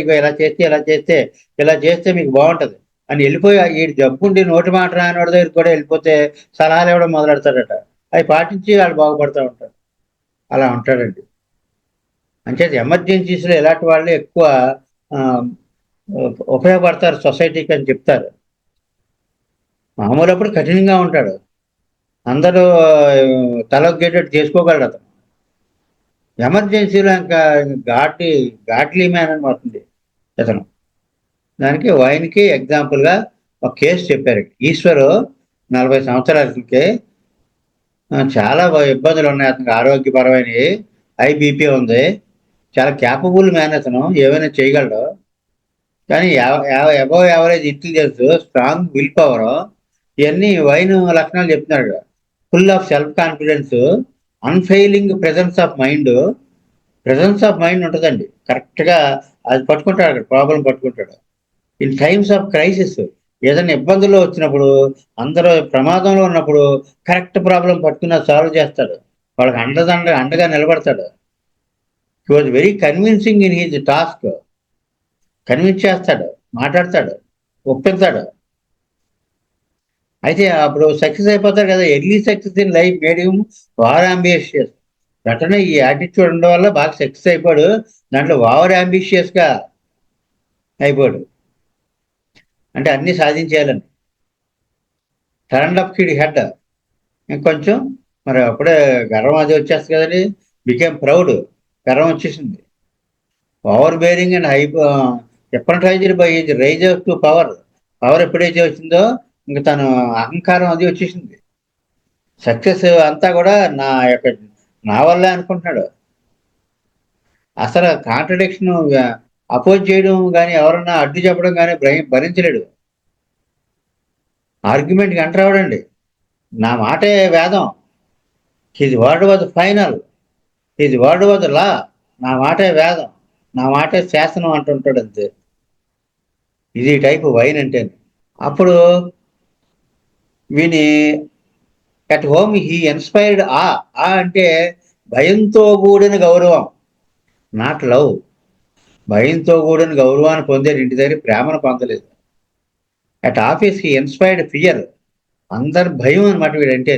ఇలా చేస్తే మీకు బాగుంటుంది, అని వెళ్ళిపోయి ఈ జబ్బుండి నోటి మాట రానివాడి దగ్గర కూడా వెళ్ళిపోతే సలహాలు ఇవ్వడం మొదలెడతాడట. అవి పాటించి వాళ్ళు బాగుపడుతూ ఉంటారు. అలా ఉంటాడండి. అంచేత ఎమర్జెన్సీస్లో ఇలాంటి వాళ్ళు ఎక్కువ ఆ, ఉపయోగపడతారు సొసైటీకి అని చెప్తారు. మామూలప్పుడు కఠినంగా ఉంటాడు. అందరూ తలొగ్గేటట్టు చేసుకోగలడు అతను. ఎమర్జెన్సీలో ఇంకా గాడ్లీ మ్యాన్ అని వస్తుంది ఇతను. దానికి వైన్కి ఎగ్జాంపుల్గా ఒక కేసు చెప్పారు. ఈశ్వరు 40 సంవత్సరాలకి చాలా ఇబ్బందులు ఉన్నాయి అతనికి, ఆరోగ్యపరమైనవి. హై బీపీ ఉంది. చాలా క్యాపబుల్ మ్యాన్ అతను, ఏమైనా చేయగలడు. కానీ above average intelligence, strong will power, ఇవన్నీ వైన్ లక్షణాలు చెప్తున్నాడు. Full of self confidence, unfailing presence of mind ఉంటుందండి. కరెక్ట్గా అది పట్టుకుంటాడు, అక్కడ ప్రాబ్లం పట్టుకుంటాడు. ఇన్ టైమ్స్ ఆఫ్ క్రైసిస్, ఏదైనా ఇబ్బందుల్లో వచ్చినప్పుడు, అందరూ ప్రమాదంలో ఉన్నప్పుడు కరెక్ట్ ప్రాబ్లం పట్టుకుని సాల్వ్ చేస్తాడు. వాళ్ళకి అండగా నిలబడతాడు. He was very convincing in his task. Convince చేస్తాడు, మాట్లాడతాడు, ఒప్పిస్తాడు. అయితే అప్పుడు సక్సెస్ అయిపోతారు కదా. Early success in life made him over ambitious. వెంటనే ఈ యాటిట్యూడ్ ఉండడం వల్ల బాగా సక్సెస్ అయిపోయాడు. దాంట్లో ఓవర్ అంబిషియస్గా అయిపోయాడు. అంటే అన్నీ సాధించేయాలని. Turn up kid head. ఇంకొంచెం మరి అప్పుడే గర్వం అది వచ్చేస్తుంది కదండి. బికేమ్ ప్రౌడ్, గర్వం వచ్చేసింది. Overbearing and appetized by his rise to power. Power ఎప్పుడైతే వచ్చిందో ఇంక తను అహంకారం అది వచ్చేసింది. సక్సెస్ అంతా కూడా నా వల్లే అనుకుంటున్నాడు. అసలు కాంట్రడిక్షన్, అపోజ్ చేయడం కానీ, ఎవరన్నా అడ్డు చెప్పడం కానీ భరించలేడు. ఆర్గ్యుమెంట్కి ఎంటర్ అవ్వడండి. నా మాటే వేదం, his word was final, his word was law. నా మాటే వేదం, నా మాటే శాసనం అంటుంటాడు అంతే. ఇది టైపు వైన్ అంటే. అప్పుడు వీని అట్ హోమ్ హీ ఇన్స్పైర్డ్ ఆ అంటే భయంతో కూడిన గౌరవం, నాట్ లవ్. భయంతో కూడిన గౌరవాన్ని పొందాడు ఇంటి దగ్గర, ప్రేమను పొందలేదు. At office he inspired fear. అందరు భయం అనమాట వీడంటే,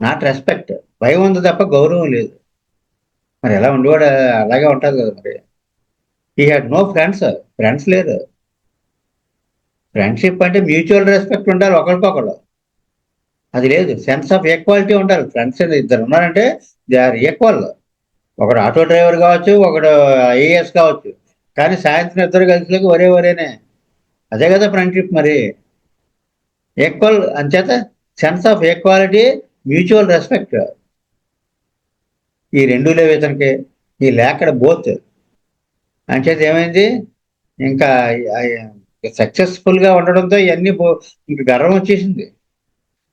నాట్ రెస్పెక్ట్. భయం ఉంది తప్ప గౌరవం లేదు. మరి ఎలా ఉండేవాడు? అలాగే ఉంటుంది కదా మరి. హీ హ్యాడ్ నో ఫ్రెండ్స్ లేరు. ఫ్రెండ్షిప్ అంటే మ్యూచువల్ రెస్పెక్ట్ ఉండాలి ఒకరికొకరు, అది లేదు. సెన్స్ ఆఫ్ ఈక్వాలిటీ ఉండాలి. ఫ్రెండ్స్ ఇద్దరు ఉన్నారంటే దే ఆర్ ఈక్వల్. ఒకడు ఆటో డ్రైవర్ కావచ్చు, ఒకడు ఐఏఎస్ కావచ్చు, కానీ సాయంత్రం ఇద్దరు కలిసి ఒరేనే. అదే కదా ఫ్రెండ్షిప్ మరి. ఈక్వల్ అంచేత sense of equality, mutual respect, ఈ రెండు లేవు ఇతనికి. ఈ లేకడ బోత్. అంచేత ఏమైంది, ఇంకా సక్సెస్ఫుల్గా ఉండడంతో ఇవన్నీ ఇంక గర్వం వచ్చేసింది.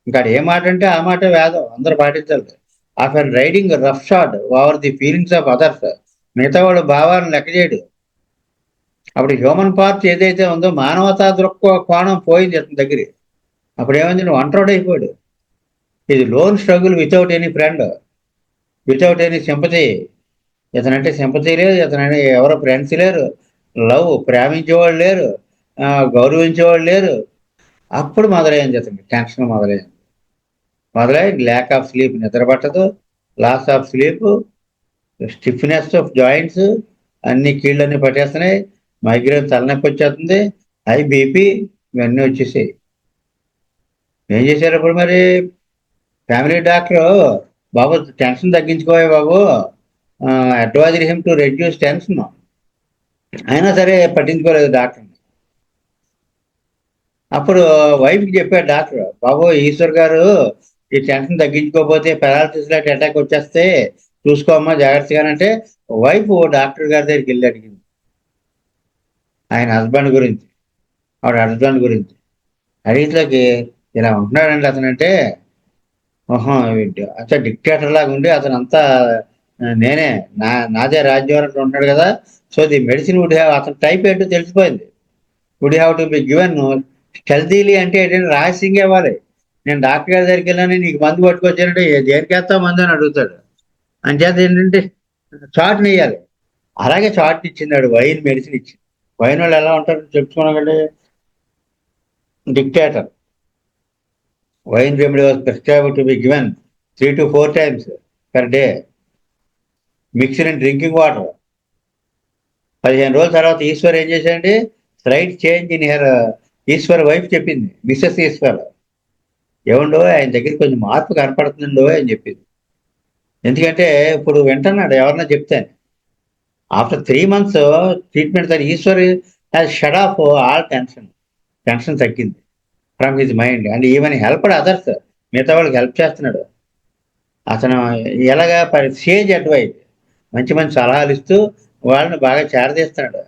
ఇంకా ఏ మాట అంటే ఆ మాట వేదం, అందరూ పాటించాలి. Of and riding rough shot over the feelings of others. మిగతా వాడు భావాలను లెక్క చేయడు. అప్పుడు హ్యూమన్ పార్ట్ ఏదైతే ఉందో, మానవతా కోణం పోయింది అతని దగ్గర. అప్పుడు ఏమైంది, నువ్వు అయిపోయాడు. ఇది lone struggle without any friend, without any sympathy. ఇతనంటే సింపతి లేదు, ఇతనంటే ఎవరో ఫ్రెండ్స్ లేరు, లవ్ ప్రేమించేవాళ్ళు లేరు, గౌరవించేవాళ్ళు లేరు. అప్పుడు మొదలైంది అతనికి టెన్షన్ మొదలై ల్యాక్ ఆఫ్ స్లీప్, నిద్ర పట్టదు, loss of sleep, stiffness of joints, అన్ని కీళ్ళన్నీ పట్టేస్తున్నాయి, మైగ్రేన్, తలనొప్పి వచ్చేస్తుంది, హై బీపీ, ఇవన్నీ వచ్చేసాయి. ఏం చేశారు ఇప్పుడు మరి ఫ్యామిలీ డాక్టర్? బాబు టెన్షన్ తగ్గించుకోవే బాబు, adviser him to reduce tension. అయినా సరే పట్టించుకోలేదు డాక్టర్ని. అప్పుడు వైఫ్కి చెప్పాడు డాక్టర్, బాబు ఈశ్వర్ గారు ఈ టెన్షన్ తగ్గించుకోకపోతే పెరాలసిస్ లాంటి అటాక్ వచ్చేస్తే చూసుకోమ్మా జాగ్రత్తగానంటే, వైఫ్ డాక్టర్ గారి దగ్గరికి వెళ్ళి అడిగింది ఆయన హస్బెండ్ గురించి, ఆవిడ హస్బెండ్ గురించి. అడిగిట్లోకి ఇలా ఉంటున్నాడండి అతనంటే, ఓహో అచ్చా డిక్టేటర్ లాగా ఉండి అతను అంతా నేనే, నాదే రాజ్యం అన్నట్టు ఉంటున్నాడు కదా. So the medicine would have, అతను టైప్ ఏంటో తెలిసిపోయింది. Would have to be given stealthily. అంటే ఏంటంటే రహస్యంగా ఇవ్వాలి. నేను డాక్టర్ గారి దగ్గరికి వెళ్ళాను, నీకు మందు పట్టుకొచ్చానంటే దేనికి వేస్తావు మందు అని అడుగుతాడు. అంచేత ఏంటంటే చాట్ నెయ్యాలి. అలాగే చాట్ ఇచ్చిందాడు, వైన్ మెడిసిన్ ఇచ్చింది. వైన్ వాళ్ళు ఎలా ఉంటారు చెప్పుకోనగండి. dictator. Wine remedy was prescribed to be given 3 to 4 times per day, mixed in drinking water. 15 రోజుల తర్వాత ఈశ్వర్ ఏం చేశాడండి, slight change in her, Ishwar wife చెప్పింది, మిస్సెస్ ఈశ్వర్, ఏముండో ఆయన దగ్గర కొంచెం మార్పు కనపడుతుందో అని చెప్పింది. ఎందుకంటే ఇప్పుడు వింటున్నాడు ఎవరన్నా చెప్తాను. ఆఫ్టర్ 3 months ట్రీట్మెంట్ తన Eswar has shut off all tension తగ్గింది from his mind and even help others, మిగతా వాళ్ళకి హెల్ప్ చేస్తున్నాడు. అతను ఎలాగా సేజ్ అడ్వైజ్, మంచి మంచి సలహాలు ఇస్తూ వాళ్ళని బాగా చేరదీస్తున్నాడు.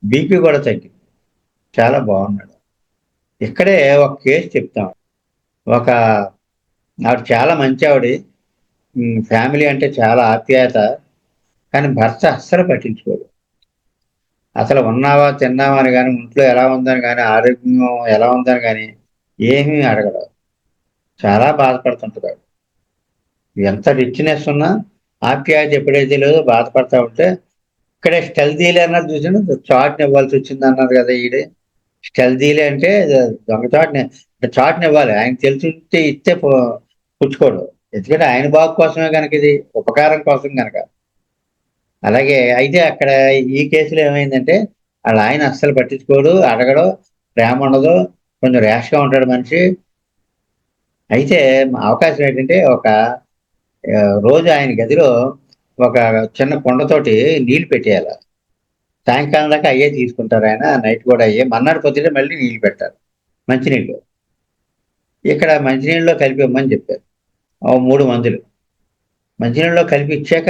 బీపీ కూడా తగ్గింది, చాలా బాగున్నాడు. ఇక్కడే ఒక కేసు చెప్తాం. ఒక ఆవిడ చాలా మంచి ఆవిడ, ఫ్యామిలీ అంటే చాలా ఆప్యాయత, కానీ భర్త అస్సలు పట్టించుకోడు. అసలు ఉన్నావా తిన్నావా అని కానీ, ఇంట్లో ఎలా ఉందని కానీ, ఆరోగ్యం ఎలా ఉందని కానీ ఏమీ అడగడు. చాలా బాధపడుతుంటాడు. ఎంత రిచ్నెస్ ఉన్నా ఆప్యాయత ఎప్పుడైతే లేదో బాధపడతా ఉంటే, ఇక్కడే స్టెల్దీలే అన్నది చూసిన చాట్ని ఇవ్వాల్సి వచ్చింది అన్నారు కదా ఈడే. స్టెల్దీలే అంటే దొంగ చాట్ని ఇవ్వాలి, ఆయన తెలిసి ఇస్తే పుచ్చుకోడు. ఎందుకంటే ఆయన బాగు కోసమే కనుక, ఇది ఉపకారం కోసం కనుక. అలాగే అయితే అక్కడ ఈ కేసులో ఏమైందంటే, వాళ్ళ ఆయన అస్సలు పట్టించుకోడు, అడగడు, ప్రేమ ఉండదు, కొంచెం ర్యాష్గా ఉంటాడు మనిషి. అయితే అవకాశం ఏంటంటే, ఒక రోజు ఆయన గదిలో ఒక చిన్న కుండతోటి నీళ్లు పెట్టేయాలి. సాయంకాలం దాకా అయ్యే తీసుకుంటారు ఆయన, నైట్ కూడా అయ్యే, మన్నాడు పొద్దుటే మళ్ళీ నీళ్ళు పెట్టారు, మంచినీళ్ళు. ఇక్కడ మంచినీళ్ళలో కలిపి ఇవ్వమని చెప్పారు. 3 మందులు మంచినీళ్ళలో కలిపి ఇచ్చాక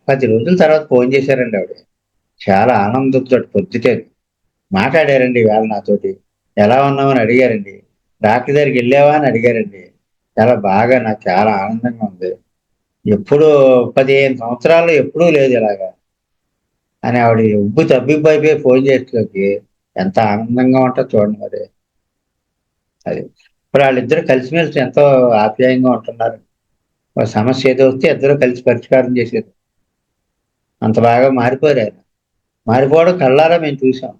10 రోజుల తర్వాత ఫోన్ చేశారండి ఆవిడ. చాలా ఆనందంతో పొద్దుటే మాట్లాడారండి వేళ నాతోటి. ఎలా ఉన్నామని అడిగారండి, డాక్టర్ దగ్గరికి వెళ్ళావా అని అడిగారండి. చాలా బాగా, నాకు చాలా ఆనందంగా ఉంది, ఎప్పుడూ 15 సంవత్సరాల్లో ఎప్పుడూ లేదు ఇలాగా అని ఆవిడ ఉబ్బు తబ్బిబ్బైపోయి ఫోన్ చేసేలోకి ఎంత ఆనందంగా ఉంటుందో చూడండి. మరి అది ఇప్పుడు వాళ్ళిద్దరూ కలిసిమెలిసి ఎంతో ఆప్యాయంగా ఉంటున్నారు. ఒక సమస్య ఏదో వస్తే ఇద్దరు కలిసి పరిష్కారం చేసేది. అంత బాగా మారిపోయారు ఆయన. మారిపోవడం కళ్ళారా మేము చూసాం.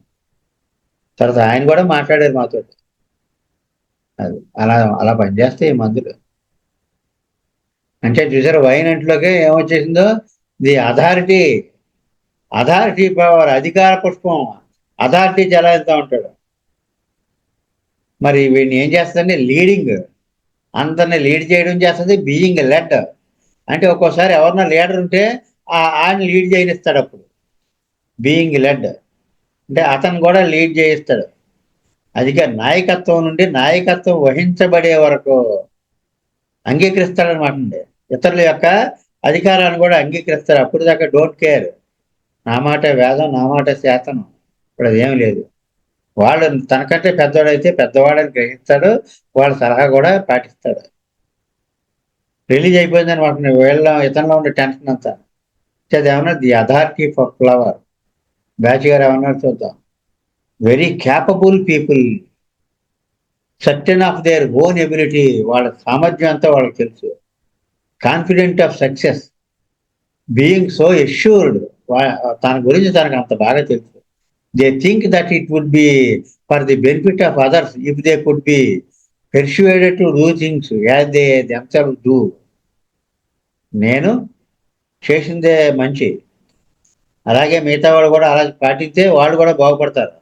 తర్వాత ఆయన కూడా మాట్లాడారు మాతో. అది అలా అలా పనిచేస్తాయి ఈ మందులు. అంటే చూసారు, వైన్ అంట్లోకి ఏమొచ్చేసిందో, ది అథారిటీ పవర్, అధికార పుష్పం, అథారిటీ చెలాయిస్తూ ఉంటాడు. మరి వీడిని ఏం చేస్తుందండి, లీడింగ్, అందరిని లీడ్ చేయడం చేస్తుంది. బీయింగ్ లెడ్ అంటే ఒక్కోసారి ఎవరన్నా లీడర్ ఉంటే ఆయన లీడ్ చేయనిస్తాడు. అప్పుడు బీయింగ్ లెడ్ అంటే అతను కూడా లీడ్ చేయిస్తాడు. నాయకత్వం నుండి నాయకత్వం వహించబడే వరకు అంగీకరిస్తాడనమాట అండి. ఇతరుల యొక్క అధికారాన్ని కూడా అంగీకరిస్తారు. అప్పుడు దాకా డోంట్ కేర్, నా మాట వేదం, నా మాట శాసనం, ఇప్పుడు అదేం లేదు. వాళ్ళు తనకంటే పెద్దవాడైతే పెద్దవాడని గ్రహిస్తాడు, వాళ్ళ సలహా కూడా పాటిస్తాడు. రిలీజ్ అయిపోయింది అనమాట వీళ్ళ ఇతనిలో ఉండే టెన్షన్ అంతా. అది ఏమన్నా the authority for flower. Bach గారు ఏమన్నారు చూద్దాం. Very capable people, certain of their own ability, వాళ్ళ సామర్థ్యం అంతా వాళ్ళకి తెలుసు. Confident of success, being so assured, తన గురించి తనకు అంత బాగా తెలుసు. They think that it would be for the benefit of others if they could be persuaded to do things as they themselves do. నేను చేసిందే మంచి, అలాగే మిగతా వాళ్ళు కూడా అలా పాటిస్తే వాళ్ళు కూడా బాగుపడతారు.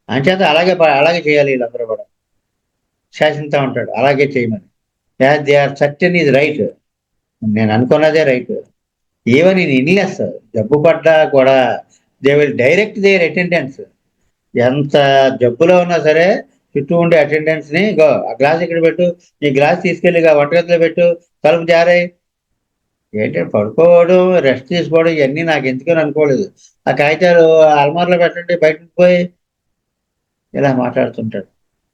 అంచేత అలాగే చేయాలి వీళ్ళందరూ కూడా. శాసిస్తూ ఉంటాడు అలాగే చేయమని. As they are certain is right, నేను అనుకున్నదే రైట్. ఈవెన్ ఇన్ ఇన్లెస్, జబ్బు పడ్డా కూడా they will direct their attendance. ఎంత జబ్బులో ఉన్నా సరే చుట్టూ ఉండే అటెండెన్స్ని, ఆ గ్లాస్ ఇక్కడ పెట్టు, ఈ గ్లాస్ తీసుకెళ్ళి వంటగదిలో పెట్టు, తలుపు జారే, ఏంటంటే పడుకోవడం, రెస్ట్ తీసుకోవడం ఇవన్నీ నాకు ఎందుకని అనుకోలేదు. ఆ కాగితాలు అల్మార్లో పెట్టండి, బయటకు పోయి ఇలా మాట్లాడుతుంటాడు.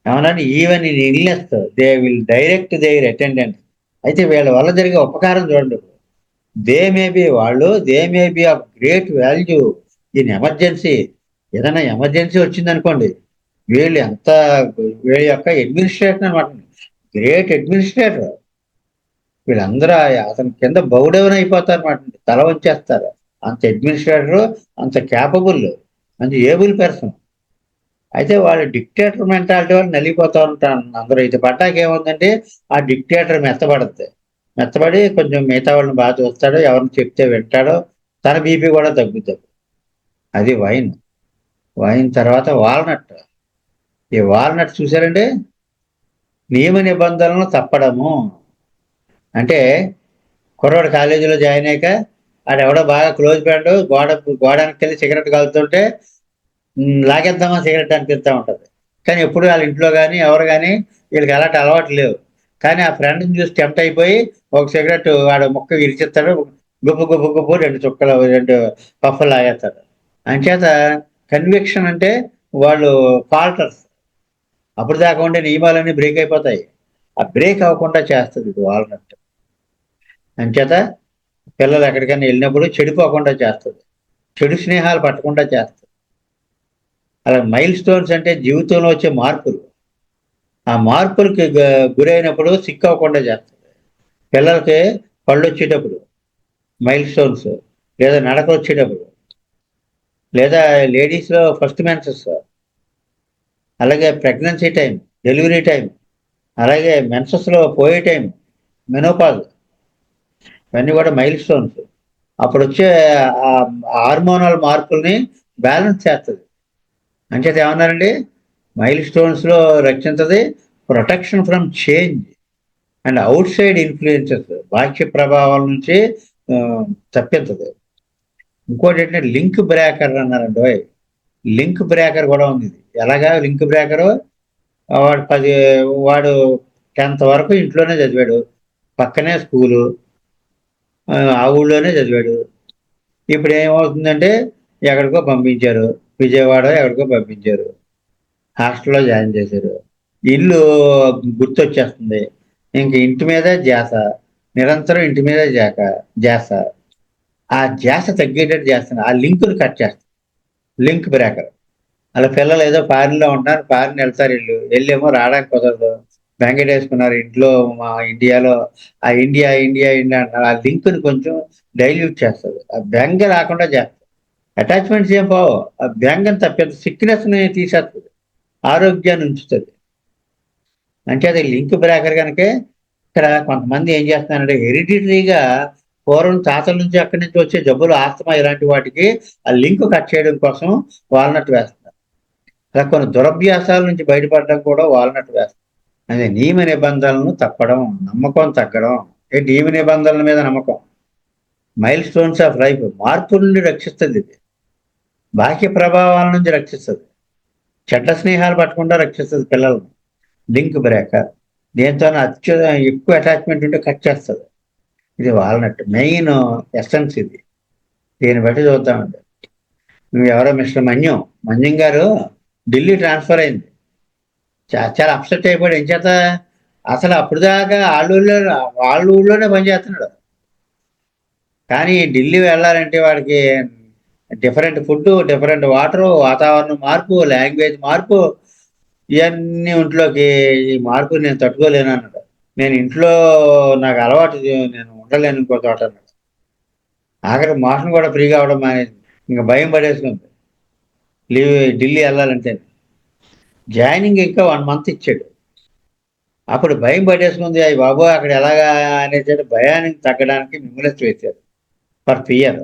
ఏమన్నాడు, even in illness they will direct their attendance. అయితే వీళ్ళ వల్ల జరిగే ఉపకారం చూడండి. They may be of great value in emergency. ఏదైనా ఎమర్జెన్సీ వచ్చిందనుకోండి, వీళ్ళ యొక్క అడ్మినిస్ట్రేషన్ అనమాట, గ్రేట్ అడ్మినిస్ట్రేటర్. వీళ్ళందరూ అతని కింద బౌడెవన్ అయిపోతారు అనమాట, తల వంచేస్తారు. అంత అడ్మినిస్ట్రేటర్, అంత క్యాపబుల్, అంత ఏబుల్ పర్సన్. అయితే వాళ్ళు డిక్టేటర్ మెంటాలిటీ వాళ్ళు నలిగిపోతూ ఉంటారు అందరూ. ఇది పడ్డాక ఏముందంటే ఆ డిక్టేటర్ మెత్తబడుద్ది. మెత్తబడి కొంచెం మిగతా వాళ్ళని బాగా చూస్తాడు, ఎవరిని చెప్తే వింటాడో, తన బీపీ కూడా తగ్గుతుంది. అది వైన్. వైన్ తర్వాత వాల్నట్. ఈ వాల్నట్ చూసారండి, నియమ నిబంధనలను తప్పడము. అంటే కుర్రాడు కాలేజీలో జాయిన్ అయ్యాక ఆడెవడో బాగా క్లోజ్ ఫ్రెండ్ గోడానికి వెళ్ళి సిగరెట్ కాలుతుంటే లాగేద్దామా సిగరెట్ అనిపిస్తూ ఉంటుంది. కానీ ఎప్పుడు వాళ్ళ ఇంట్లో కానీ ఎవరు కానీ వీళ్ళకి అలాంటి అలవాటు లేవు. కానీ ఆ ఫ్రెండ్ని చూసి టెంప్ట్ అయిపోయి ఒక సిగరెట్ వాడు ముక్క ఇరిచిస్తాడు, గుబ్బు గుబ్బు గుబ్బు 2 పఫ్ఫలు లాగేస్తాడు. అంచేత కన్విక్షన్ అంటే వాళ్ళు ఫాల్టర్స్. అప్పుడు దాకా ఉండే నియమాలన్నీ బ్రేక్ అయిపోతాయి. ఆ బ్రేక్ అవ్వకుండా చేస్తుంది ఇది వాల్నట్. అంచేత పిల్లలు ఎక్కడికైనా వెళ్ళినప్పుడు చెడిపోకుండా చేస్తుంది, చెడు స్నేహాలు పట్టకుండా చేస్తుంది. అలా మైల్ స్టోన్స్ అంటే జీవితంలో వచ్చే మార్పులు. ఆ మార్పులకి గురైనప్పుడు సిక్ అవ్వకుండా చేస్తుంది. పిల్లలకి పళ్ళు వచ్చేటప్పుడు మైల్ స్టోన్స్, లేదా నడక వచ్చేటప్పుడు, లేదా లేడీస్లో ఫస్ట్ మెన్సెస్, అలాగే ప్రెగ్నెన్సీ టైం, డెలివరీ టైం, అలాగే మెన్సెస్లో పోయే టైం, మెనోపాజ్, ఇవన్నీ కూడా మైల్ స్టోన్స్. అప్పుడు వచ్చే హార్మోనల్ మార్పుల్ని బ్యాలెన్స్ చేస్తుంది. అంచేత ఏమన్నారండి, మైల్ స్టోన్స్లో రక్షించది, protection from change and outside influences, బాహ్య ప్రభావాల నుంచి తప్పించదు. ఇంకోటి ఏంటంటే లింక్ బ్రేకర్ అన్నారండి. లింక్ బ్రేకర్ కూడా ఉంది. ఎలాగా లింక్ బ్రేకరు? వాడు వాడు 10th వరకు ఇంట్లోనే చదివాడు, పక్కనే స్కూలు, ఆ ఊళ్ళోనే చదివాడు. ఇప్పుడు ఏమవుతుందంటే ఎక్కడికో పంపించారు, విజయవాడ ఎక్కడికో పంపించారు, హాస్టల్లో జాయిన్ చేశారు. ఇల్లు గుర్తొచ్చేస్తుంది, ఇంక ఇంటి మీదే ధ్యాస, నిరంతరం ఇంటి మీదే ధ్యాస. ఆ ధ్యాస తగ్గేటట్టు చేస్తుంది, ఆ లింకుని కట్ చేస్తుంది, లింక్ బ్రేకర్. అలా పిల్లలు ఏదో ఫారిన్లో ఉంటారు, ఫారిన్ వెళ్తారు, వెళ్ళేమో రావడానికి కుదరదు, బెంగటేసుకున్నారు ఇంట్లో మా ఇండియాలో. ఆ ఇండియా ఇండియా ఇండియా అంటారు. ఆ లింక్ని కొంచెం డైల్యూట్ చేస్తుంది, ఆ బెంగ రాకుండా చేస్తుంది. అటాచ్మెంట్స్ ఏం పోవు, ఆ బెంగని తప్పేది, సిక్నెస్ని తీసేస్తుంది, ఆరోగ్యాన్ని ఉంచుతుంది. అంటే అది లింక్ బ్రేకర్ కనుక. ఇక్కడ కొంతమంది ఏం చేస్తున్నారంటే హెరిడిటరీగా పూర్వం తాతల నుంచి అక్కడి నుంచి వచ్చే జబ్బులు, ఆస్తమా, ఇలాంటి వాటికి ఆ లింక్ కట్ చేయడం కోసం వాల్నట్ వేస్తున్నారు. అలా కొన్ని దురభ్యాసాల నుంచి బయటపడడం కూడా వాల్నట్ వేస్తారు. అదే నియమ నిబంధనలను తప్పడం, నమ్మకం తగ్గడం. నియమ నిబంధనల మీద నమ్మకం మైల్ స్టోన్స్ ఆఫ్ లైఫ్. మార్పు నుండి రక్షిస్తుంది ఇది, బాహ్య ప్రభావాల నుంచి రక్షిస్తుంది, చెడ్డ స్నేహాలు పట్టకుండా రక్షిస్తుంది పిల్లలను. లింక్ బ్రేకర్ దేంతో ఎక్కువ అటాచ్మెంట్ ఉంటే కట్ చేస్తుంది. ఇది వాల్నట్ మెయిన్ ఎసెన్స్ ఇది. దీన్ని బట్టి చూద్దామండి. నువ్వు ఎవరో మిస్టర్ మన్యం గారు ఢిల్లీ ట్రాన్స్ఫర్ అయింది. చాలా అప్సెట్ అయిపోయాడు. ఏం చేత అసలు అప్పుడు దాకా వాళ్ళ ఊళ్ళోనే పనిచేస్తున్నాడు. కానీ ఢిల్లీ వెళ్ళాలంటే వాడికి డిఫరెంట్ ఫుడ్, డిఫరెంట్ వాటరు, వాతావరణం మార్పు, లాంగ్వేజ్ మార్పు, ఇవన్నీ ఒంట్లోకి. ఈ మార్పు నేను తట్టుకోలేను అన్నాడు. నేను ఇంట్లో నాకు అలవాటు, నేను ఉండలేను ఇంకో చోట అన్నాడు. ఆఖరి మోషన్ కూడా ఫ్రీగా అవడం మానేది, ఇంకా భయం పడేసుకుంది ఢిల్లీ వెళ్ళాలంటే. జాయినింగ్ ఇంకా 1 month ఇచ్చాడు. అప్పుడు భయం పట్టేసుకుంది, అయ్యి బాబు అక్కడ ఎలాగా అనేసి భయానికి తగ్గడానికి మిమ్మల్ని వేశారు ఫర్ ఫియర్.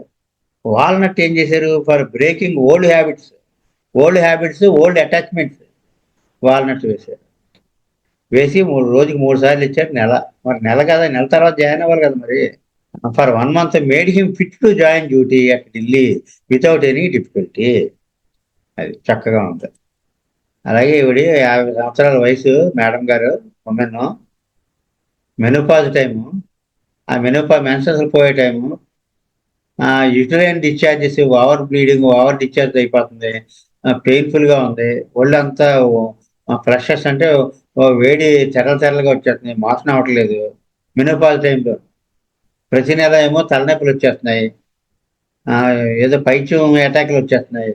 వాల్నట్ ఏం చేశారు, for breaking old habits, old attachments. Walnut వేశారు. వేసి రోజుకి 3 సార్లు ఇచ్చారు. మరి నెల కదా, నెల తర్వాత జాయిన్ అవ్వాలి కదా మరి. For 1 month made him fit to join duty at Delhi without any difficulty. అది చక్కగా ఉంటుంది. అలాగే ఈవిడి 50 సంవత్సరాల వయసు మేడం గారు, ఉమెన్, మెనోపాజ్ టైము, ఆ మెన్సెస్ పోయే time, uterine discharges, over bleeding, over discharge అయిపోతుంది, పెయిన్ఫుల్గా ఉంది, ఒళ్ళంతా ఫ్లషెస్ అంటే వేడి తెరలుగా వచ్చేస్తుంది, మోషన్ అవ్వట్లేదు. మెనోపాజ్ టైంలో ప్రతి నెల ఏమో తలనొప్పులు వచ్చేస్తున్నాయి, ఏదో పైత్యం అటాక్లు వచ్చేస్తున్నాయి.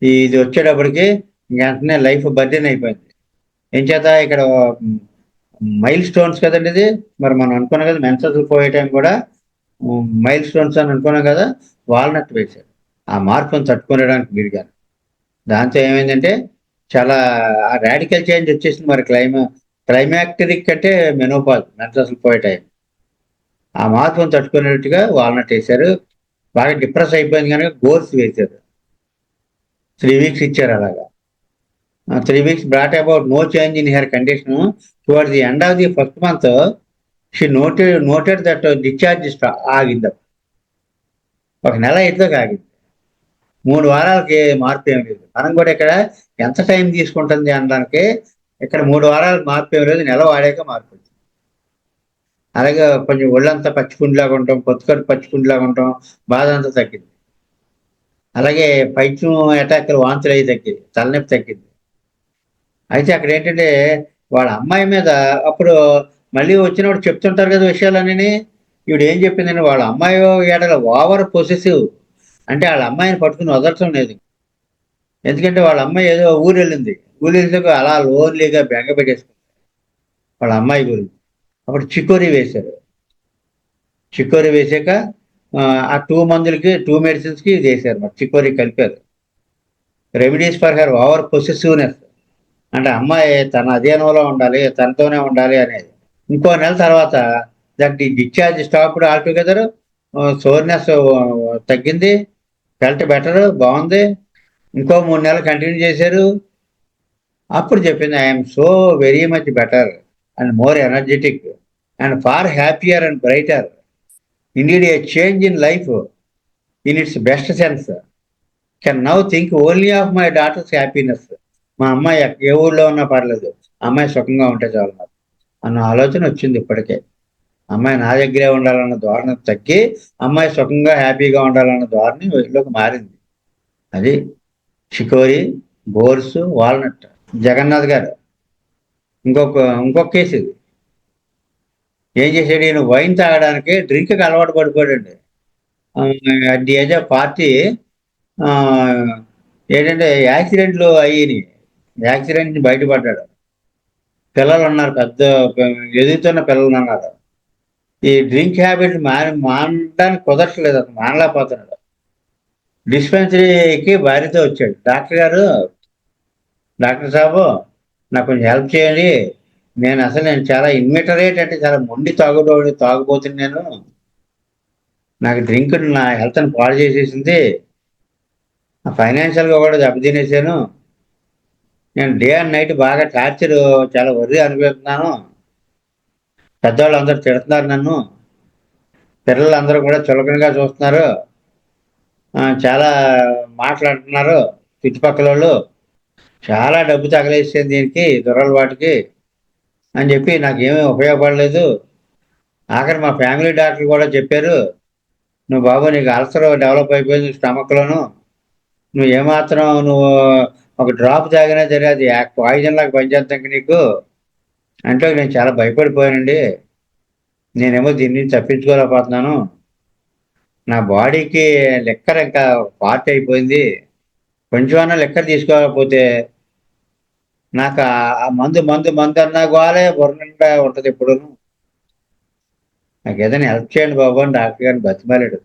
ఇది వచ్చేటప్పటికి వెంటనే లైఫ్ బర్డెన్ అయిపోయింది. ఏం చేత ఇక్కడ మైల్ స్టోన్స్ కదండి ఇది. మరి మనం అనుకున్నాం కదా మెన్సెస్ పోయే టైం కూడా మైల్ స్టోన్స్ అని అనుకున్నాం కదా, వాల్నట్ వేశారు ఆ మార్పును తట్టుకునేడానికి వీలుగా. దాంతో ఏమైందంటే చాలా రాడికల్ చేంజ్ వచ్చేసింది. మరి క్లైమాక్టరిక్ అంటే మెనోపాజ్, మెంటల్ పోయే టైం. ఆ మార్పును తట్టుకునేట్టుగా వాల్నట్ వేశారు. బాగా డిప్రెస్ అయిపోయింది కనుక గోర్స్ వేశారు. 3 వీక్స్ ఇచ్చారు అలాగా. 3 weeks brought about no change in her condition. Towards the end of the first month she noted that discharge ఆగింది. ఒక నెల అయితే ఆగింది. 3 వారాలకి మార్పు ఏం లేదు. మనం కూడా ఇక్కడ ఎంత టైం తీసుకుంటుంది అనడానికి, ఇక్కడ 3 వారాలకు మార్పు ఏం లేదు, నెల వాడాక మార్పు వచ్చింది. అలాగే కొంచెం ఒళ్ళంతా పచ్చిపుండిలాగా ఉంటాం, పొత్తుకట్టు పచ్చిపుండిలాగా ఉంటాం, బాధ అంతా తగ్గింది. అలాగే పైత్యం అటాక్లు, వాంతులు అవి తగ్గింది, తలనొప్పి తగ్గింది. అయితే అక్కడ ఏంటంటే వాళ్ళ అమ్మాయి మీద అప్పుడు మళ్ళీ వచ్చినప్పుడు చెప్తుంటారు కదా విషయాలన్నీ. ఈవిడ ఏం చెప్పిందంటే వాళ్ళ అమ్మాయి ఏడల ఓవర్ పొసెసివ్, అంటే వాళ్ళ అమ్మాయిని పట్టుకుని వదలటం లేదు. ఎందుకంటే వాళ్ళ అమ్మాయి ఏదో ఊరు వెళ్ళింది, ఊరు వెళ్ళిన అలా లోన్లీగా బెంగ పెట్టేసుకుంది వాళ్ళ అమ్మాయి గురించి. అప్పుడు చికోరీ వేశారు. చికోరీ వేసాక ఆ 2 మందులకి 2 మెడిసిన్స్కి ఇది వేశారు, మరి చికోరీ కలిపారు. Remedies for her over possessiveness, అంటే అమ్మాయి తన అధీనంలో ఉండాలి, తనతోనే ఉండాలి అనేది. ఇంకో నెల తర్వాత that the discharge stopped altogether. Soreness తగ్గింది, హెల్త్ బెటర్, బాగుంది. ఇంకో 3 నెలలు కంటిన్యూ చేశారు. అప్పుడు చెప్పింది, I'm so very much better and more energetic and far happier and brighter. Indeed a change in life in its best sense. Can now think only of my daughter's happiness. మా అమ్మాయి ఏ ఊళ్ళో ఉన్నా పర్లేదు, అమ్మాయి సుఖంగా ఉంటే చాలు నాకు అన్న ఆలోచన వచ్చింది ఇప్పటికే. అమ్మాయి నా దగ్గరే ఉండాలన్న ధోరణి తగ్గి అమ్మాయి సుఖంగా హ్యాపీగా ఉండాలన్న ధోరణి వీళ్ళలోకి మారింది. అది షికోరి, బోర్స్, వాల్నట్. జగన్నాథ్ గారు ఇంకొక కేసు ఇది. ఏం చేశాడు ఈయన, వైన్ తాగడానికి డ్రింక్కి అలవాటు పడిపోయాడండి. అట్ ది ఏజ్ ఆఫ్ 40 ఏంటంటే యాక్సిడెంట్లు అయ్యి యాక్సిడెంట్ నుంచి బయటపడ్డాడు. పిల్లలు ఉన్నారు, పెద్ద ఎదుగుతున్న పిల్లలు ఉన్నారు. ఈ డ్రింక్ హ్యాబిట్ మానడానికి కుదరట్లేదు, అతను మానలేకపోతున్నాడు. డిస్పెన్సరీకి భార్యతో వచ్చాడు. డాక్టర్ సాబు నాకు కొంచెం హెల్ప్ చేయండి, నేను చాలా ఇన్విటరేట్, అంటే చాలా మొండి తాగుబోతుంది, నాకు డ్రింక్ నా హెల్త్ని పాడు చేసేసింది, ఫైనాన్షియల్గా కూడా దెబ్బతినేసాను, నేను డే అండ్ నైట్ బాగా టార్చర్, చాలా వర్రీ అనిపిస్తున్నాను, పెద్దవాళ్ళు అందరూ తిడుతున్నారు నన్ను, పిల్లలందరూ కూడా చులకనగా చూస్తున్నారు, చాలా మాట్లాడుతున్నారు చుట్టుపక్కల వాళ్ళు, చాలా డబ్బు తగలేసేది దీనికి, దురలవాటికి అని చెప్పి నాకేమీ ఉపయోగపడలేదు. ఆఖరి మా ఫ్యామిలీ డాక్టర్ కూడా చెప్పారు, నువ్వు బాబు నీకు అల్సర్ డెవలప్ అయిపోయింది స్టమక్లోను, నువ్వు ఒక డ్రాప్ తాగినా సరే అది పాయిజన్ లాగా పనిచేస్తాక నీకు అంటే నేను చాలా భయపడిపోయానండి, నేనేమో దీని నుంచి తప్పించుకోలేకపోతున్నాను, నా బాడీకి లిక్కర్ ఇంకా పార్ట్ అయిపోయింది, కొంచెమన్నా లిక్కర్ తీసుకోకపోతే నాకు ఆ మందు మందు మందు అన్నా గోలే బుర్ర ఉంటుంది ఎప్పుడు, నాకు ఏదైనా హెల్ప్ చేయండి బాబు అని డాక్టర్ గారిని బతిమాలాడు.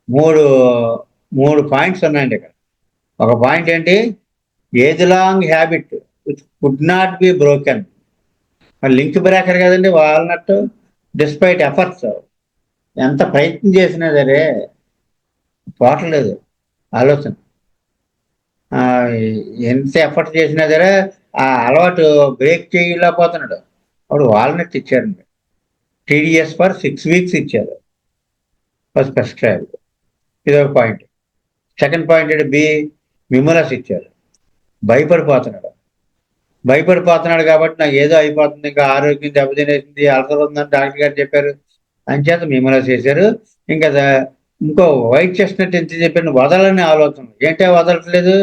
మూడు మూడు పాయింట్స్ ఉన్నాయండి ఇక్కడ. ఒక పాయింట్ ఏంటి, age long habit which could not be broken. Link breaker కదండి వాల్నట్. డిస్పైట్ ఎఫర్ట్స్, ఎంత ప్రయత్నం చేసినా సరే పోవట్లేదు ఆలోచన, ఎంత ఎఫర్ట్ చేసినా సరే ఆ అలవాటు బ్రేక్ చేయలేకపోతున్నాడు. అప్పుడు వాల్నట్ ఇచ్చారండి, TDS ఫర్ 6 వీక్స్ ఇచ్చారు ఫస్ట్ ప్రిస్క్రైబ్. ఇది ఒక పాయింట్. సెకండ్ పాయింట్ ఏంటి, మిములస్ ఇచ్చారు. భయపడిపోతున్నాడు కాబట్టి నాకు ఏదో అయిపోతుంది, ఇంకా ఆరోగ్యం దెబ్బతినేసింది, అల్సర్ ఉందని డాక్టర్ గారు చెప్పారు, అంచేత మిములస్ చేశారు. ఇంకా ఇంకో వైట్ చెస్ట్నట్ ఎంత చెప్పాను, వదలని ఆలోచన, ఏంటో వదలట్లేదు,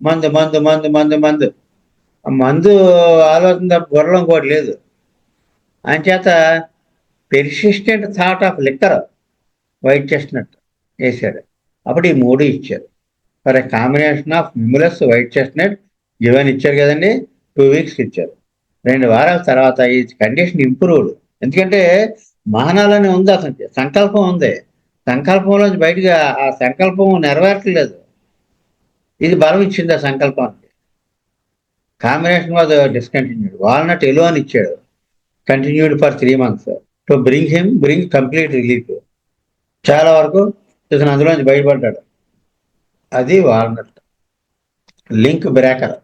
మందు మందు మందు మందు మందు మందు ఆలోచన తప్ప బుర్రలో ఇంకోటి లేదు. అంచేత persistent thought of liquor, white chestnut వేశారు. అప్పుడు ఈ 3 ఇచ్చారు. For a combination of mimulus, white chestnut ఇవన్నీ ఇచ్చారు కదండి. 2 వీక్స్ ఇచ్చారు. 2 వారాల తర్వాత ఈ కండిషన్ ఇంప్రూవ్డ్. ఎందుకంటే మానాలని ఉంది, అతనికి సంకల్పం ఉంది, సంకల్పంలోంచి బయటగా ఆ సంకల్పం నెరవేర్చలేదు, ఇది బలం ఇచ్చింది ఆ సంకల్పానికి. Combination was discontinued. Walnut alone ఇచ్చాడు, continued for 3 months to bring complete relief. చాలా వరకు ఇతను అందులోంచి బయటపడ్డాడు. అది వాల్నట్ లింక్ బ్రేకర్.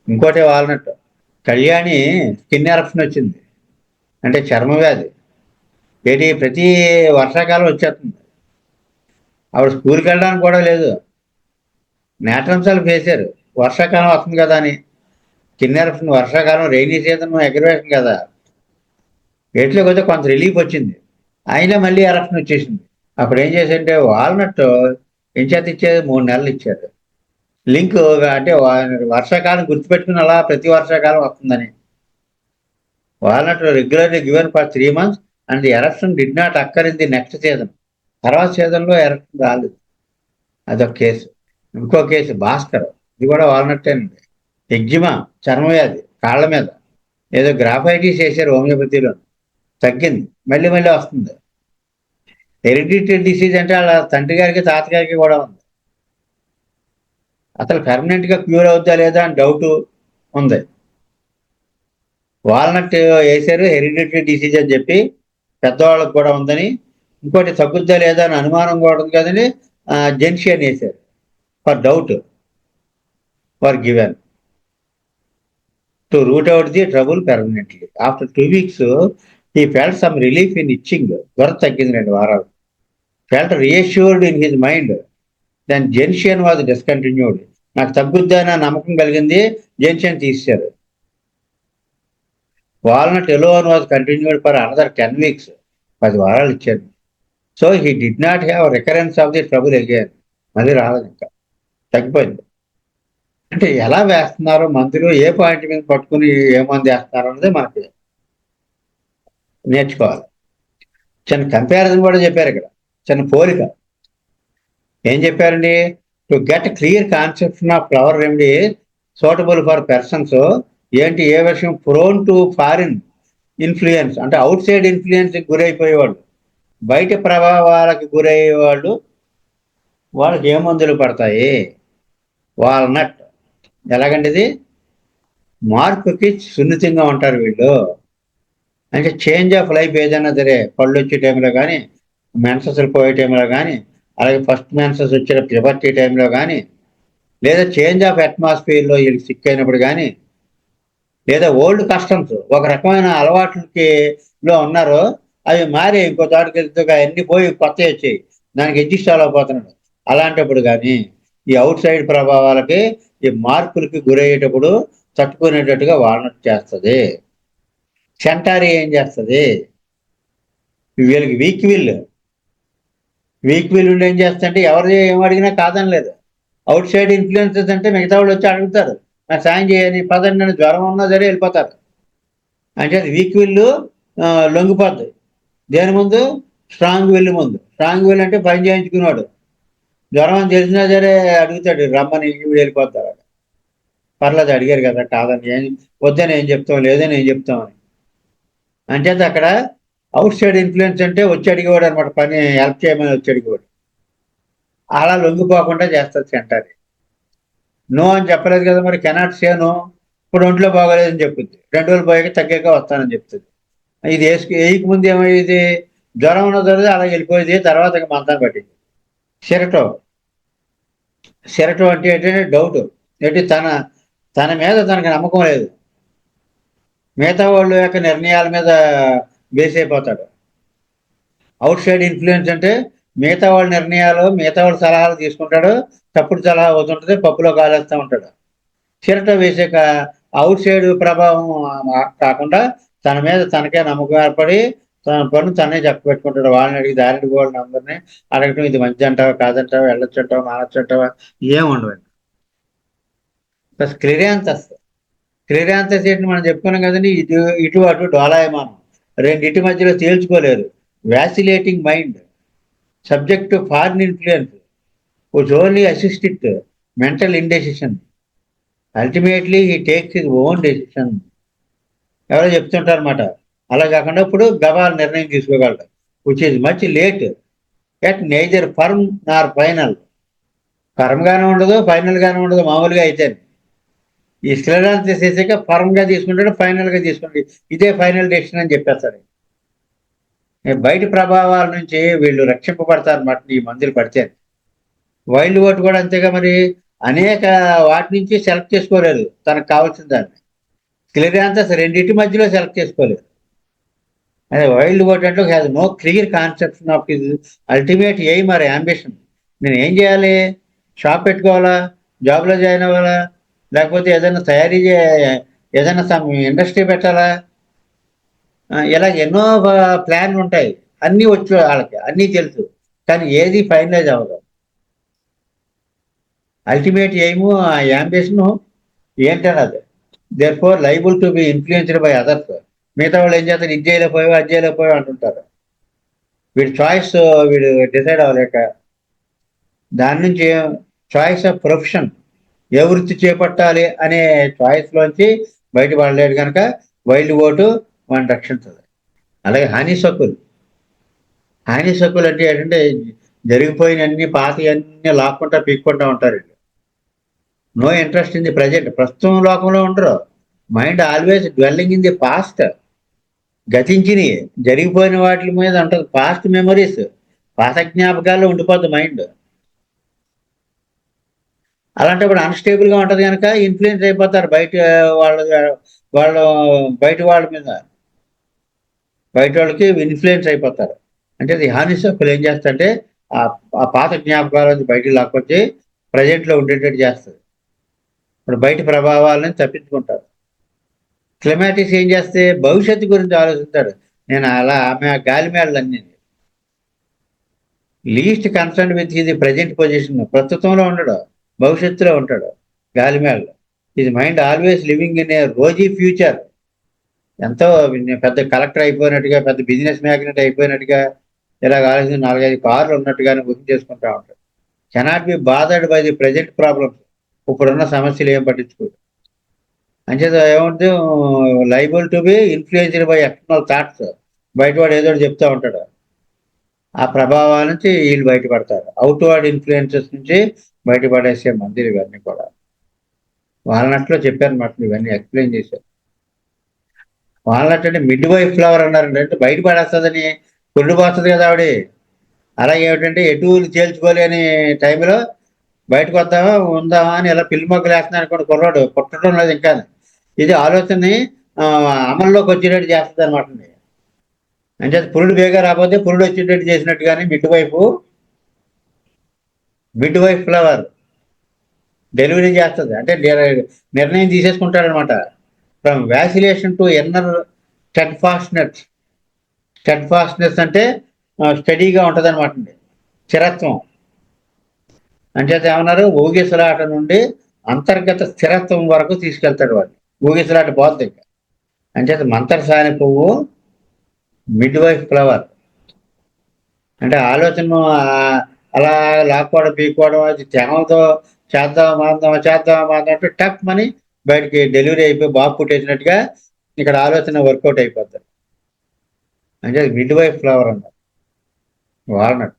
ఇంకోటి వాల్నట్. కళ్యాణి స్కిన్ ఎరప్షన్ వచ్చింది, అంటే చర్మ వ్యాధి. ప్రతి వర్షాకాలం వచ్చేస్తుంది. ఆవిడ స్కూల్కి వెళ్ళడానికి కూడా లేదు, నేట్రంశాలు వేశారు. వర్షాకాలం వస్తుంది కదా అని. స్కిన్ ఎరప్షన్ వర్షాకాలం, రైనీ సీజన్ ఎగ్రవేషన్ కదా. ఎట్లోకి అయితే కొంత రిలీఫ్ వచ్చింది, అయినా మళ్ళీ ఎరప్షన్ వచ్చేసింది. అప్పుడు ఏం చేశారంటే వాల్నట్ ఎంచేత ఇచ్చేది 3 నెలలు ఇచ్చారు. లింక్ అంటే వర్షాకాలం గుర్తుపెట్టుకుని అలా ప్రతి వర్షాకాలం వస్తుందని. Walnut regularly given for 3 months and the eruption did not అక్కర్ in the next season. తర్వాత సీజన్లో ఎరప్షన్ రాలేదు. అదొక కేసు. ఇంకో కేసు భాస్కర్, ఇది కూడా వాల్నట్టేనండి. ఎగ్జిమా, చర్మవ్యాధి కాళ్ళ మీద, ఏదో గ్రాఫైటిస్ వేసారు హోమియోపతిలో, తగ్గింది, మళ్ళీ మళ్ళీ వస్తుంది. హెరిడిటరీ డిసీజ్ అంటే వాళ్ళ తండ్రి గారికి తాతగారికి కూడా ఉంది. అసలు పర్మనెంట్గా క్యూర్ అవుతా లేదా అని డౌట్ ఉంది. వాల్నట్ వేసారు హెరిడిటరీ డిసీజ్ అని చెప్పి, పెద్దవాళ్ళకి కూడా ఉందని. ఇంకోటి తగ్గుద్దా లేదా అని అనుమానం కూడా ఉంది కదండి, జెన్షియన్ వేశారు for doubt for given to root out the trouble permanently. After 2 weeks he felt some relief in itching. జ్వరం తగ్గింది 2 వారాలు. felt reassured in his mind. then gentian was discontinued. నాకు తగ్గుద్దా అన్న నమ్మకం కలిగింది, జెన్షియన్ తీశారు. Walnut alone was continued for another 10 weeks. 10 వారాలు ఇచ్చారు. So he did not have recurrence of the trouble again. మళ్ళీ రాలేదు, ఇంకా తగ్గిపోయింది. అంటే ఎలా వేస్తున్నారో మందులు, ఏ పాయింట్ మీద పట్టుకుని ఏ మందు వేస్తున్నారో అన్నది మనకి నేర్చుకోవాలి. చిన్న కంపారిజన్ కూడా చెప్పారు ఇక్కడ, చిన్న పోలిక. ఏం చెప్పారండి? To get clear conception of flower remedy suitable for persons. ఏంటి, ఏ విషయం? ప్రోన్ టు ఫారిన్ ఇన్ఫ్లుయెన్స్, అంటే అవుట్ సైడ్ ఇన్ఫ్లుయెన్స్కి గురైపోయేవాళ్ళు, బయట ప్రభావాలకు గురయ్యేవాళ్ళు, వాళ్ళకి ఏ మందులు పడతాయి? వాల్నట్. ఎలాగండి ఇది? మార్పుకి సున్నితంగా ఉంటారు వీళ్ళు. అంటే చేంజ్ ఆఫ్ లైఫ్ ఏదైనా సరే, పళ్ళు వచ్చే టైంలో కానీ, మెన్సెస్లు పోయే టైంలో కానీ, అలాగే ఫస్ట్ మెన్సెస్ వచ్చిన ప్యూబర్టీ టైంలో కానీ, లేదా చేంజ్ ఆఫ్ అట్మాస్ఫియర్లో వీళ్ళు సిక్ అయినప్పుడు కానీ, లేదా ఓల్డ్ కస్టమ్స్, ఒక రకమైన అలవాట్లకి లో ఉన్నారో అవి మారి ఇంకో చోటుకి వెళ్తే అన్ని పోయి కొత్త వచ్చాయి, దానికి అడ్జస్ట్ అవ్వకపోతున్నాడు. అలాంటప్పుడు కానీ ఈ అవుట్ సైడ్ ప్రభావాలకి, ఈ మార్పులకి గురయ్యేటప్పుడు తట్టుకునేటట్టుగా వాల్నట్ చేస్తుంది. సెంటారీ ఏం చేస్తుంది? వీళ్ళకి వీక్ విల్ ఉండి ఏం చేస్తుంటే ఎవరు ఏం అడిగినా కాదని లేదు. అవుట్ సైడ్ ఇన్ఫ్లుయెన్సెస్ అంటే మిగతా వాళ్ళు వచ్చి అడుగుతారు, నాకు సాయం చేయని, పదండి, నేను జ్వరం ఉన్నా సరే వెళ్ళిపోతారు. అంటే వీక్ విల్ లొంగిపోద్ది దేని ముందు? స్ట్రాంగ్ విల్ ముందు. స్ట్రాంగ్ విల్ అంటే పని చేయించుకున్నాడు, జ్వరం అని తెలిసినా సరే అడుగుతాడు, రమ్మని, వీడు వెళ్ళిపోతారు. పర్లేదు, అడిగారు కదా, కాదని వద్దని ఏం చెప్తాం, లేదని ఏం చెప్తామని. అంచేత అక్కడ అవుట్ సైడ్ ఇన్ఫ్లుయెన్స్ అంటే వచ్చి అడిగేవాడు అనమాట, పని హెల్ప్ చేయమని వచ్చి అడిగేవాడు. అలా లొంగిపోకుండా చేస్తుంది సెంటర్. నో అని చెప్పలేదు కదా మరి, కెనాట్ సే నో. ఇప్పుడు ఒంట్లో బాగోలేదని చెప్తుంది, 2 రోజులు పోయాక తగ్గాక వస్తానని చెప్తుంది. ఇది వేయక ముందు ఏమయ్యేది? జ్వరం ఉన్న తర్వాత అలా వెళ్ళిపోయేది, తర్వాత మంతం పట్టింది. సిరటో అంటే ఏంటంటే డౌట్, ఏంటి, తన మీద తనకి నమ్మకం లేదు, మిగతా వాళ్ళ యొక్క నిర్ణయాల మీద బేస్ అయిపోతాడు. అవుట్ సైడ్ ఇన్ఫ్లుయెన్స్ అంటే మిగతా వాళ్ళ నిర్ణయాలు, మిగతా వాళ్ళ సలహాలు తీసుకుంటాడు, తప్పుడు సలహా అవుతుంటుంది, పప్పులో కాలేస్తూ ఉంటాడు. చిరట వేసాక అవుట్ సైడ్ ప్రభావం కాకుండా తన మీద తనకే నమ్మకం ఏర్పడి తన పనులు తనే పెట్టుకుంటాడు. వాళ్ళని అడిగి, దారిని వాళ్ళని అందరినీ అడగటం, ఇది మంచి అంటావా, కాదంటావా, వెళ్ళొచ్చు అంటావా, మానొచ్చు అంటావా, ఏముండవండి. ప్లస్ క్లిరాంతస్ ఏంటి మనం చెప్పుకున్నాం కదండి, ఇటు అటు డోలాయమానం, రెండింటి మధ్యలో తేల్చుకోలేరు. Vacillating mind, subject to foreign influence, which only assist it, mental indecision. Ultimately he takes his own decision. ఎవరో చెప్తుంటారు అనమాట. అలా కాకుండా ఇప్పుడు గబాల్ నిర్ణయం తీసుకోగలడు, which is much late, at neither firm nor final. ఫర్మ్గానే ఉండదు, ఫైనల్గానే ఉండదు మామూలుగా అయితే. ఈ స్క్లెరాన్సిస్ చేసాక ఫర్మ్గా తీసుకుంటాడు, ఫైనల్గా తీసుకుంటాడు, ఇదే ఫైనల్ డెసిషన్ అని చెప్పేస్తాడు. బయట ప్రభావాల నుంచి వీళ్ళు రక్షింపబడతారు అన్నమాట ఈ మందులు పడితే. వైల్డ్ ఓట్ కూడా అంతేగా మరి, అనేక వాటి నుంచి సెలెక్ట్ చేసుకోలేదు తనకు కావాల్సిన దాన్ని. క్లియరెన్సెస్ రెండింటి మధ్యలో సెలెక్ట్ చేసుకోలేదు. అదే వైల్డ్ ఓట్ అంటే has no clear conception of his ultimate aim or ambition. నేను ఏం చేయాలి, షాప్ పెట్టుకోవాలా, జాబ్లో జాయిన్ అవ్వాలా, లేకపోతే ఏదైనా తయారీ ఏదైనా సమ్ ఇండస్ట్రీ పెట్టాలా, ఇలా ఎన్నో ప్లాన్లు ఉంటాయి. అన్నీ వచ్చు వాళ్ళకి, అన్నీ తెలుసు, కానీ ఏది ఫైనలైజ్ అవ్వదు. అల్టిమేట్ ఎయిము ఆ యాంబిషన్ ఏంటన్నది. Therefore liable to be influenced by others. మిగతా వాళ్ళు ఏం చేస్తారు, ఇది చేయలేకపోయావు, అది చేయలేకపోయావు అంటుంటారు. వీడి చాయిస్ వీడు డిసైడ్ అవ్వలేక, దాని నుంచి చాయిస్ ఆఫ్ ప్రొఫెషన్, ఏ వృత్తి చేపట్టాలి అనే చాయిస్లోంచి బయటపడలేడు కనుక వైల్డ్ ఓటు వాడిని రక్షించదు. అలాగే హానిసక్కులు అంటే ఏంటంటే జరిగిపోయిన అన్ని పాత అన్ని లాక్కుంటా పీక్కుంటా ఉంటారు. No interest in the present, ప్రస్తుతం లోకంలో ఉండరు. Mind always dwelling in the past, గతించినవి జరిగిపోయిన వాటి మీద ఉంటుంది. పాస్ట్ మెమరీస్, పాత జ్ఞాపకాల్లో ఉండిపోద్ది మైండ్. అలాంటప్పుడు అన్స్టేబుల్గా ఉంటుంది కనుక ఇన్ఫ్లుయెన్స్ అయిపోతారు బయట వాళ్ళ వాళ్ళు బయట వాళ్ళ మీద, బయట వాళ్ళకి ఇన్ఫ్లుయెన్స్ అయిపోతారు. అంటే అది హానిసక్కులు ఏం చేస్తారంటే ఆ పాత జ్ఞాపకాలను బయటికి లాక్కొచ్చి ప్రజెంట్లో ఉండేటట్టు చేస్తుంది. ఇప్పుడు బయట ప్రభావాలను తప్పించుకుంటారు. క్లైమాటిక్స్ ఏం చేస్తే భవిష్యత్తు గురించి ఆలోచిస్తాడు. నేను అలా ఆమె గాలిమేళ్ళన్నీ లీస్ట్ కన్సర్న్ విత్ ఇది ప్రజెంట్ పొజిషన్, ప్రస్తుతంలో ఉండడు, భవిష్యత్తులో ఉంటాడు. గాలిమేళ్ళ ఇది mind always living in a rosy future. ఎంతో పెద్ద కలెక్టర్ అయిపోయినట్టుగా, పెద్ద బిజినెస్ మ్యాగ్నెట్ అయిపోయినట్టుగా, ఇలా ఆలోచించి 4-5 కార్లు ఉన్నట్టుగానే గుర్తు చేసుకుంటా ఉంటాడు. Cannot be bothered by the present problems. ఇప్పుడున్న సమస్యలు ఏం పట్టించుకోడు. అంచేత ఏమంటే liable to be influenced by external thoughts. బయటవాడు ఏదో చెప్తూ ఉంటాడు, ఆ ప్రభావాల నుంచి వీళ్ళు బయటపడతారు. అవుట్వర్డ్ ఇన్ఫ్లుయెన్సెస్ నుంచి బయటపడేసే మందులు ఇవన్నీ కూడా. వాల్నట్లో చెప్పారన్నమాట, ఇవన్నీ ఎక్స్ప్లెయిన్ చేశారు. వాల్నట్ అంటే మిడ్ వైఫ్ ఫ్లవర్ అన్నారండి, అంటే బయటపడేస్తుందని పురుడు పోస్తుంది కదా ఆవిడ. అలాగే ఏమిటంటే ఎటు చేల్చుకోలేని టైంలో బయటకు వద్దామా ఉందామా అని ఇలా పిల్లి మొక్కలు వేస్తున్నాను అనుకోండి, కుర్రాడు పుట్టడం లేదు ఇంకా. ఇది ఆలోచనని అమల్లోకి వచ్చేటట్టు చేస్తుంది అనమాట. అంటే పురుడు బేగా రాకపోతే పురుడు వచ్చేటట్టు చేసినట్టుగానే మిడ్ వైఫ్ ఫ్లవర్ డెలివరీ చేస్తుంది. అంటే నిర్ణయం తీసేసుకుంటాడనమాట. ఫ్రమ్ వ్యాసిలేషన్ టు ఎన్నర్ స్టెడ్ఫాస్ట్నెస్ అంటే స్టడీగా ఉంటుంది అనమాట, స్థిరత్వం. అంచేత ఏమన్నారు, ఊగిసలాట నుండి అంతర్గత స్థిరత్వం వరకు తీసుకెళ్తాడు వాడిని. ఊగిసలాట పోతుంది ఇంకా. అంచేత మంతరసాని పువ్వు మిడ్ వైఫ్ ఫ్లవర్ అంటే ఆలోచన అలా లాక్కోవడం పీక్కోవడం, అది తెగంతో చేద్దామా అంటే టప్ మని బయటికి డెలివరీ అయిపోయి బాబు పుట్టేసినట్టుగా ఇక్కడ ఆలోచన వర్కౌట్ అయిపోతుంది. అంటే మిడ్ వైఫ్ ఫ్లవర్ అన్నారు. వాల్నట్.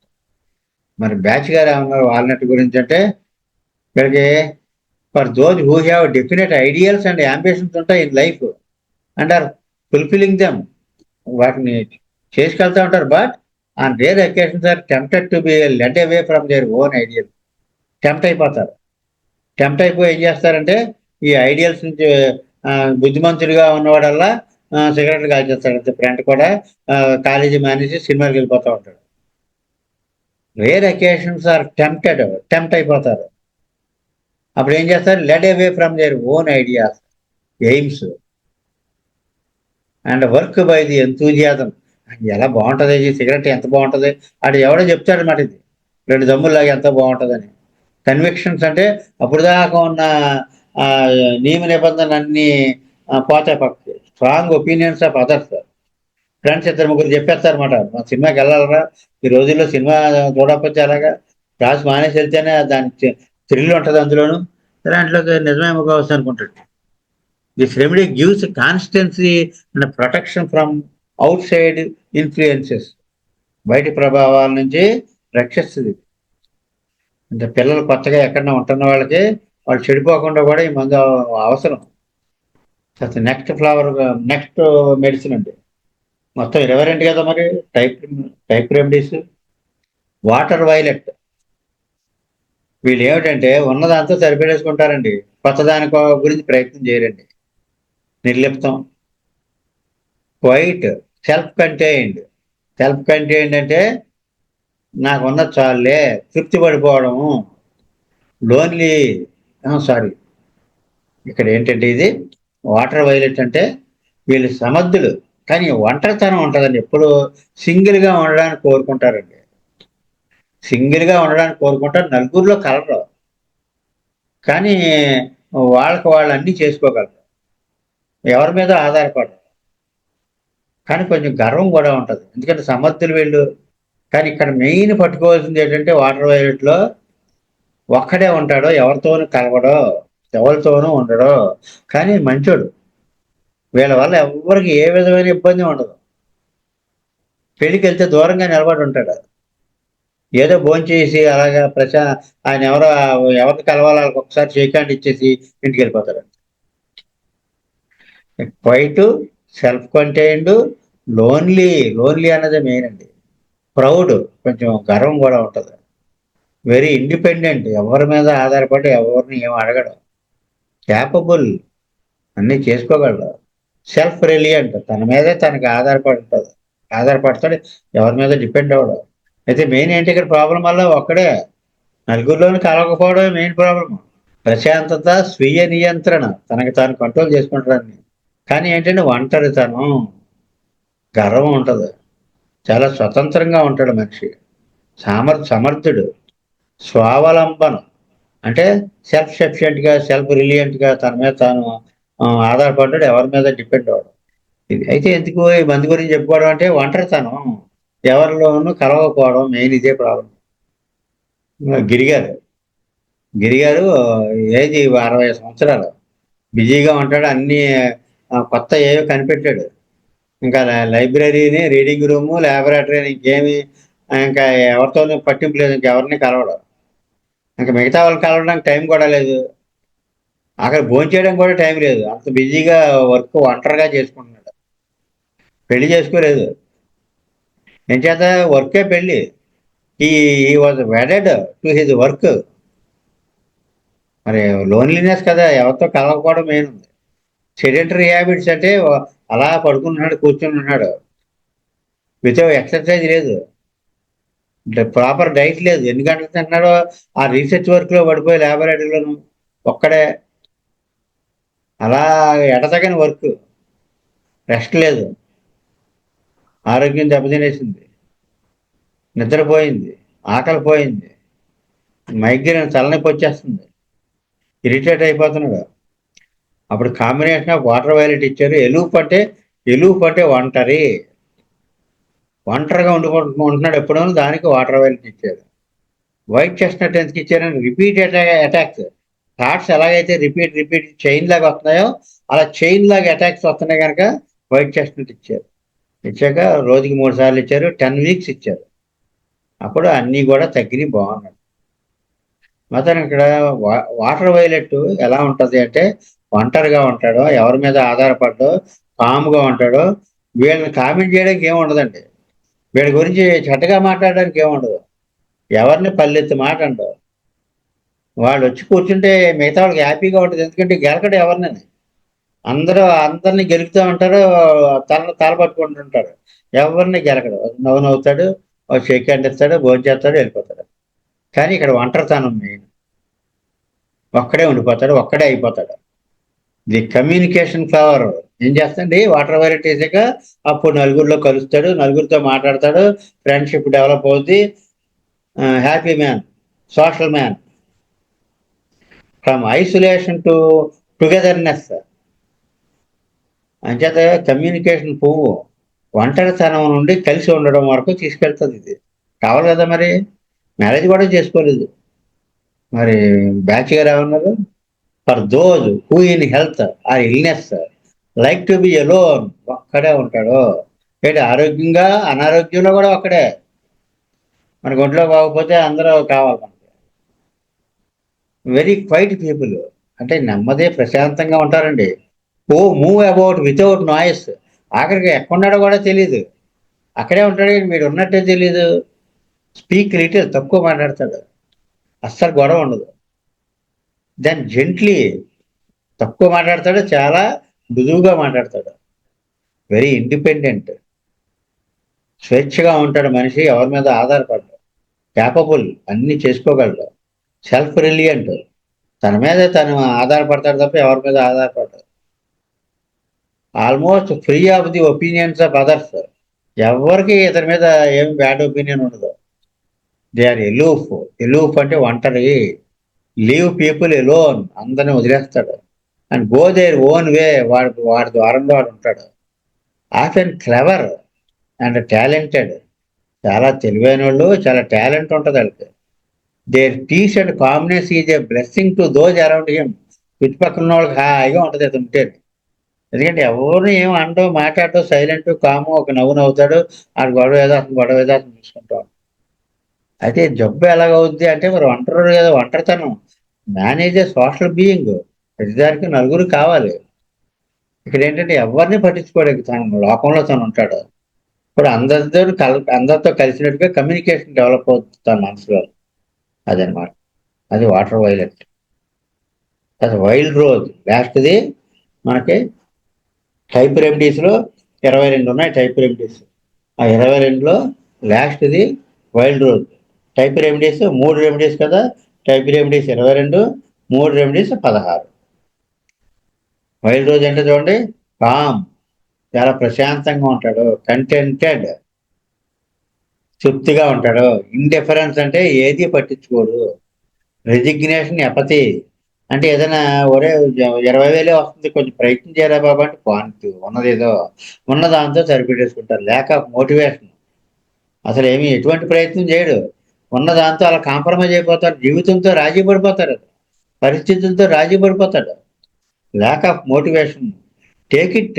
మరి బ్యాచ్ గారు ఏమన్నారు వాల్నట్ గురించి అంటే, ఇక్కడికి for those who have definite ideals and ambitions ఉంటాయి in life and are fulfilling them, వాటిని చేసుకెళ్తా ఉంటారు. But on rare occasions are tempted to be led away from their own ideal. Tempt అయిపోతారు. టెంప్ట్ అయిపోయి ఏం చేస్తారంటే ఈ ఐడియల్స్ నుంచి బుద్ధిమంతుడిగా ఉన్నవాడల్లా సిగరెట్లు కాల్చేస్తాడు. ఫ్రెండ్ కూడా కాలేజీ మానేసి సినిమాకి వెళ్ళిపోతూ ఉంటాడు. రేర్ అకేషన్స్ ఆర్ టెంప్ట్ అయిపోతారు. అప్పుడు ఏం చేస్తారు, led away from their own ideas, aims and work by the enthusiasm. ఎలా బాగుంటుంది ఈ సిగరెట్, ఎంత బాగుంటుంది అది ఎవడో చెప్తాడు అన్నమాట. ఇది 2 దమ్ముల్లాగా ఎంత బాగుంటుందని. కన్విక్షన్స్ అంటే అప్పుడు దాకా ఉన్న నియమ నిబంధనలు అన్నీ పోతాయి పక్కకి. Strong opinions of others. Friends 2-3 చెప్పేస్తారన్నమాట, మా సినిమాకి వెళ్ళాలరా, ఈ రోజుల్లో సినిమా చూడకపోతే అలాగా, రాసి మానేసి వెళ్తేనే దాని థ్రిల్ ఉంటుంది అందులోను. దాంట్లోకి నిజమేమో కావచ్చు అనుకుంటాడు. This remedy gives constituency and protection from out side influences. బయటి ప్రభావాల నుంచి రక్షిస్తుంది. అంటే పిల్లలు కొత్తగా ఎక్కడన్నా ఉంటున్న వాళ్ళకి వాళ్ళు చెడిపోకుండా కూడా ఈ మందు అవసరం. నెక్స్ట్ మెడిసిన్ అండి. మొత్తం 22 కదా మరి. Type type remedies. Water violet. వీళ్ళు ఏమిటంటే ఉన్నదాంతో సరిపడేసుకుంటారండి. కొత్త దాని గురించి ప్రయత్నం చేయరండి. నిర్లిప్తం. Quiet. Self contained. Self contained అంటే నాకున్న చాలే, తృప్తి పడిపోవడము. లోన్లీ. సారీ, ఇక్కడ ఏంటంటే ఇది వాటర్ వైలెట్ అంటే వీళ్ళు సమర్థులు, కానీ ఒంటరితనం ఉంటుందండి. ఎప్పుడు సింగిల్గా ఉండడానికి కోరుకుంటారండి. సింగిల్గా ఉండడానికి కోరుకుంటారు, నలుగురిలో కలరు. కానీ వాళ్ళకి వాళ్ళు అన్నీ చేసుకోగలరు, ఎవరి మీద ఆధారపడరు. కానీ కొంచెం గర్వం కూడా ఉంటుంది, ఎందుకంటే సమర్థులు వీళ్ళు. కానీ ఇక్కడ మెయిన్ పట్టుకోవాల్సింది ఏంటంటే వాటర్ వైలెట్లో ఒక్కడే ఉంటాడో, ఎవరితోనూ కలవడో, ఎవరితోనూ ఉండడో, కానీ మంచోడు. వీళ్ళ వల్ల ఎవరికి ఏ విధమైన ఇబ్బంది ఉండదు. పెళ్ళికి వెళ్తే దూరంగా నిలబడి ఉంటాడు, ఏదో భోంచేసి అలాగా ఆయన ఎవరిని కలవాలి వాళ్ళకి ఒకసారి షేక్ ఇచ్చేసి ఇంటికి వెళ్ళిపోతాడు. Quiet, self contained, lonely. Lonely అన్నదే మెయిన్ అండి. ప్రౌడ్, కొంచెం గర్వం కూడా ఉంటుంది. వెరీ ఇండిపెండెంట్, ఎవరి మీద ఆధారపడి ఎవరిని ఏం అడగడం. క్యాపబుల్, అన్నీ చేసుకోగలడు. సెల్ఫ్ రిలియంట్, తన మీదే తనకి ఆధారపడతాడు, ఎవరి మీద డిపెండ్ అవ్వడు. అయితే మెయిన్ ఏంటి ఇక్కడ ప్రాబ్లం వల్ల ఒక్కడే, నలుగురిలోని కలవకపోవడమే మెయిన్ ప్రాబ్లం. ప్రశాంతత, స్వీయ నియంత్రణ, తనకి తాను కంట్రోల్ చేసుకుంటాడని. కానీ ఏంటంటే ఒంటరితనం, గర్వం ఉంటుంది, చాలా స్వతంత్రంగా ఉంటాడు మనిషి. సమర్థుడు. స్వావలంబనం అంటే సెల్ఫ్ సఫిషియెంట్గా, సెల్ఫ్ రిలియంట్గా, తన మీద తాను ఆధారపడ్డాడు, ఎవరి మీద డిపెండ్ అవ్వడం. ఇది అయితే ఎందుకు ఈ మంది గురించి చెప్పుకోవడం అంటే ఒంటరితనం, ఎవరిలోనూ కలవకపోవడం, మెయిన్ ఇదే ప్రాబ్లం. గిరిగారు ఏజ్ 60 సంవత్సరాలు, బిజీగా ఉంటాడు, అన్ని కొత్త ఏవో కనిపెట్టాడు. ఇంకా లైబ్రరీని, రీడింగ్ రూము, ల్యాబొరేటరీ, ఇంకేమి ఇంకా ఎవరితోనూ పట్టింపు లేదు, ఇంకెవరిని కలవడం. ఇంకా మిగతా వాళ్ళు కలవడానికి టైం కూడా లేదు, అక్కడ భోంచేయడం కూడా టైం లేదు, అంత బిజీగా వర్క్ ఒంటరిగా చేసుకుంటున్నాడు. పెళ్లి చేసుకోలేదు, ఏం చేత వర్కే పెళ్ళి. ఈ was wedded to his work. మరి లోన్లీనెస్ కదా, ఎవరితో కలవకపోవడం మెయిన్ ఉంది. సెడెంటరీ హ్యాబిట్స్ అంటే అలా పడుకున్నాడు, కూర్చుని ఉన్నాడు, వితౌట్ ఎక్సర్సైజ్ లేదు, ప్రాపర్ డైట్ లేదు. ఎన్ని గంటలు తింటున్నాడో ఆ రీసెర్చ్ వర్క్లో పడిపోయి ల్యాబొరేటరీలోను ఒక్కడే, అలా ఎడతగని వర్క్, రెస్ట్ లేదు, ఆరోగ్యం దెబ్బతినేసింది, నిద్రపోయింది, ఆకలి పోయింది, మైగ్రేన్, తలనొప్పి వచ్చేస్తుంది, ఇరిటేట్ అయిపోతున్నాడు. అప్పుడు కాంబినేషన్ ఆఫ్ వాటర్ వైలెట్ ఇచ్చారు. ఎలూప్ అంటే ఒంటరిగా ఉంటున్నాడు ఎప్పుడూ, దానికి వాటర్ వైలెట్ ఇచ్చారు. వైట్ చెస్ట్నట్ ఎందుకు ఇచ్చారని, రిపీట్ అటాక్స్, థాట్స్ ఎలాగైతే రిపీట్ చైన్ లాగా వస్తున్నాయో అలా చైన్ లాగా అటాక్స్ వస్తున్నాయి కనుక వైట్ చెస్ట్నట్ ఇచ్చారు. ఇచ్చాక రోజుకి 3 సార్లు ఇచ్చారు, 10 వీక్స్ ఇచ్చారు. అప్పుడు అన్నీ కూడా తగ్గి బాగున్నాడు. మొత్తం ఇక్కడ వాటర్ వైలెట్ ఎలా ఉంటుంది అంటే ఒంటరిగా ఉంటాడో, ఎవరి మీద ఆధారపడ్డో, కామ్గా ఉంటాడో, వీళ్ళని కామెంట్ చేయడానికి ఏముండదండి, వీళ్ళ గురించి చెడ్డగా మాట్లాడడానికి ఏముండదు, ఎవరిని పల్లెత్తి మాట అండవు. వాళ్ళు వచ్చి కూర్చుంటే మిగతా వాళ్ళకి హ్యాపీగా ఉంటుంది, ఎందుకంటే గెలకడు ఎవరినని. అందరినీ గెలుపుతూ ఉంటారు, తల పట్టుకుంటుంటారు, ఎవరిని గెలకడు. నవ్వుతాడు, షేక్ హ్యాండ్ ఇస్తాడు, భోజనం చేస్తాడు, వెళ్ళిపోతాడు. కానీ ఇక్కడ ఒంటరితనం మెయిన్, ఒక్కడే ఉండిపోతాడు, ఒక్కడే అయిపోతాడు. ది కమ్యూనికేషన్ ఫ్లవర్ ఏం చేస్తాండి, వాటర్ వైలెట్ వేసాక అప్పుడు నలుగురిలో కలుస్తాడు, నలుగురితో మాట్లాడతాడు, ఫ్రెండ్షిప్ డెవలప్ అవుద్ది, happy man, social man, from isolation to togetherness. అంచేత కమ్యూనికేషన్ పువ్వు ఒంటరితనం నుండి కలిసి ఉండడం వరకు తీసుకెళ్తుంది. ఇది కావాలి కదా, మరి మ్యారేజ్ కూడా చేసుకోలేదు. మరి బ్యాచ్ గారు ఏమన్నారు, for those who in health or illness like to be alone. ఒక్కడే ఉంటాడు, ఏంటి ఆరోగ్యంగా అనారోగ్యంలో కూడా ఒక్కడే. మనకు ఒంట్లో బాగోకపోతే అందరూ కావాలి మనకి. వెరీ క్వైట్ పీపుల్, అంటే నెమ్మదే ప్రశాంతంగా ఉంటారండి. Move about without noise. ఆఖరికి ఎక్కడున్నాడో కూడా తెలియదు, అక్కడే ఉంటాడు, వీడు ఉన్నట్టే తెలియదు. స్పీక్ లిటిల్, తక్కువ మాట్లాడతాడు, అస్సలు గొడవ ఉండదు. దెన్ జెంట్లీ, తక్కువ మాట్లాడతాడు, చాలా మృదువుగా మాట్లాడతాడు. వెరీ ఇండిపెండెంట్, స్వేచ్ఛగా ఉంటాడు మనిషి, ఎవరి మీద ఆధారపడ్డాడు, క్యాపబుల్, అన్ని చేసుకోగలడు. సెల్ఫ్ రిలియంట్, తన మీద తను ఆధారపడతాడు తప్ప ఎవరి మీద ఆధారపడతాడు. Almost free of the opinions of others, ఎవరికి ఇతని మీద ఏం బ్యాడ్ ఒపీనియన్ ఉండదు. They are aloof. ఎలూఫ్ అంటే ఒంటరి. లీవ్ పీపుల్ ఎలోన్, అందరిని వదిలేస్తాడు. And go their own way, వాడి ద్వారంలో వాడు ఉంటాడు. ఆఫెన్ క్లెవర్ అండ్ టాలెంటెడ్, చాలా తెలివైన వాళ్ళు, చాలా టాలెంట్ ఉంటుంది వాళ్ళకి. Their peace and calmness is a blessing to those around him. చుట్టుపక్కల ఉన్న వాళ్ళకి హాయిగా ఉంటుంది అతను ఉంటే. ఎందుకంటే ఎవరిని ఏం అనడం, మాట్లాడటం, సైలెంట్ కాము, ఒక నవ్వు నవ్వుతాడు. ఆడు గొడవ ఏదో అతను చూసుకుంటాం. అయితే జబ్బు ఎలాగవుద్ది అంటే మరి ఒంటరి కదా, ఒంటరితనం. మేనేజ్ ఏ సోషల్ బీయింగ్, ప్రతిదానికి నలుగురు కావాలి. ఇక్కడ ఏంటంటే ఎవరిని పట్టించుకోవడానికి తన లోకంలో తను ఉంటాడు. ఇప్పుడు అందరితో కలిసినట్టుగా కమ్యూనికేషన్ డెవలప్ అవుతుంది తన మనసులో. అదనమాట. అది వాటర్ వైలెట్. అది వైల్డ్ రోజ్ లాస్ట్ది. మనకి టైప్ రెమెడీస్లో 22 ఉన్నాయి టైప్ రెమెడీస్. ఆ 22లో లాస్ట్ది wild rose. Type remedies 3 remedies కదా, type remedies 22, 3 remedies 16. Wild rose అంటే చూడండి, కామ్, చాలా ప్రశాంతంగా ఉంటాడు, కంటెంటెడ్, తృప్తిగా ఉంటాడు. ఇండిఫరెన్స్ అంటే ఏది పట్టించుకోడు. రెజిగ్నేషన్, ఎపతి, అంటే ఏదైనా ఒరే 20,000 వస్తుంది, కొంచెం ప్రయత్నం చేయరా బాబా అంటే క్వాంటిటీ ఉన్నదేదో ఉన్న దాంతో సరిపెట్టేసుకుంటారు. ల్యాక్ ఆఫ్ మోటివేషన్, అసలు ఎటువంటి ప్రయత్నం చేయడు. ఉన్న దాంతో అలా కాంప్రమైజ్ అయిపోతారు, జీవితంతో రాజీ పడిపోతారు, పరిస్థితులతో రాజీ పడిపోతాడు. Lack of motivation. Take it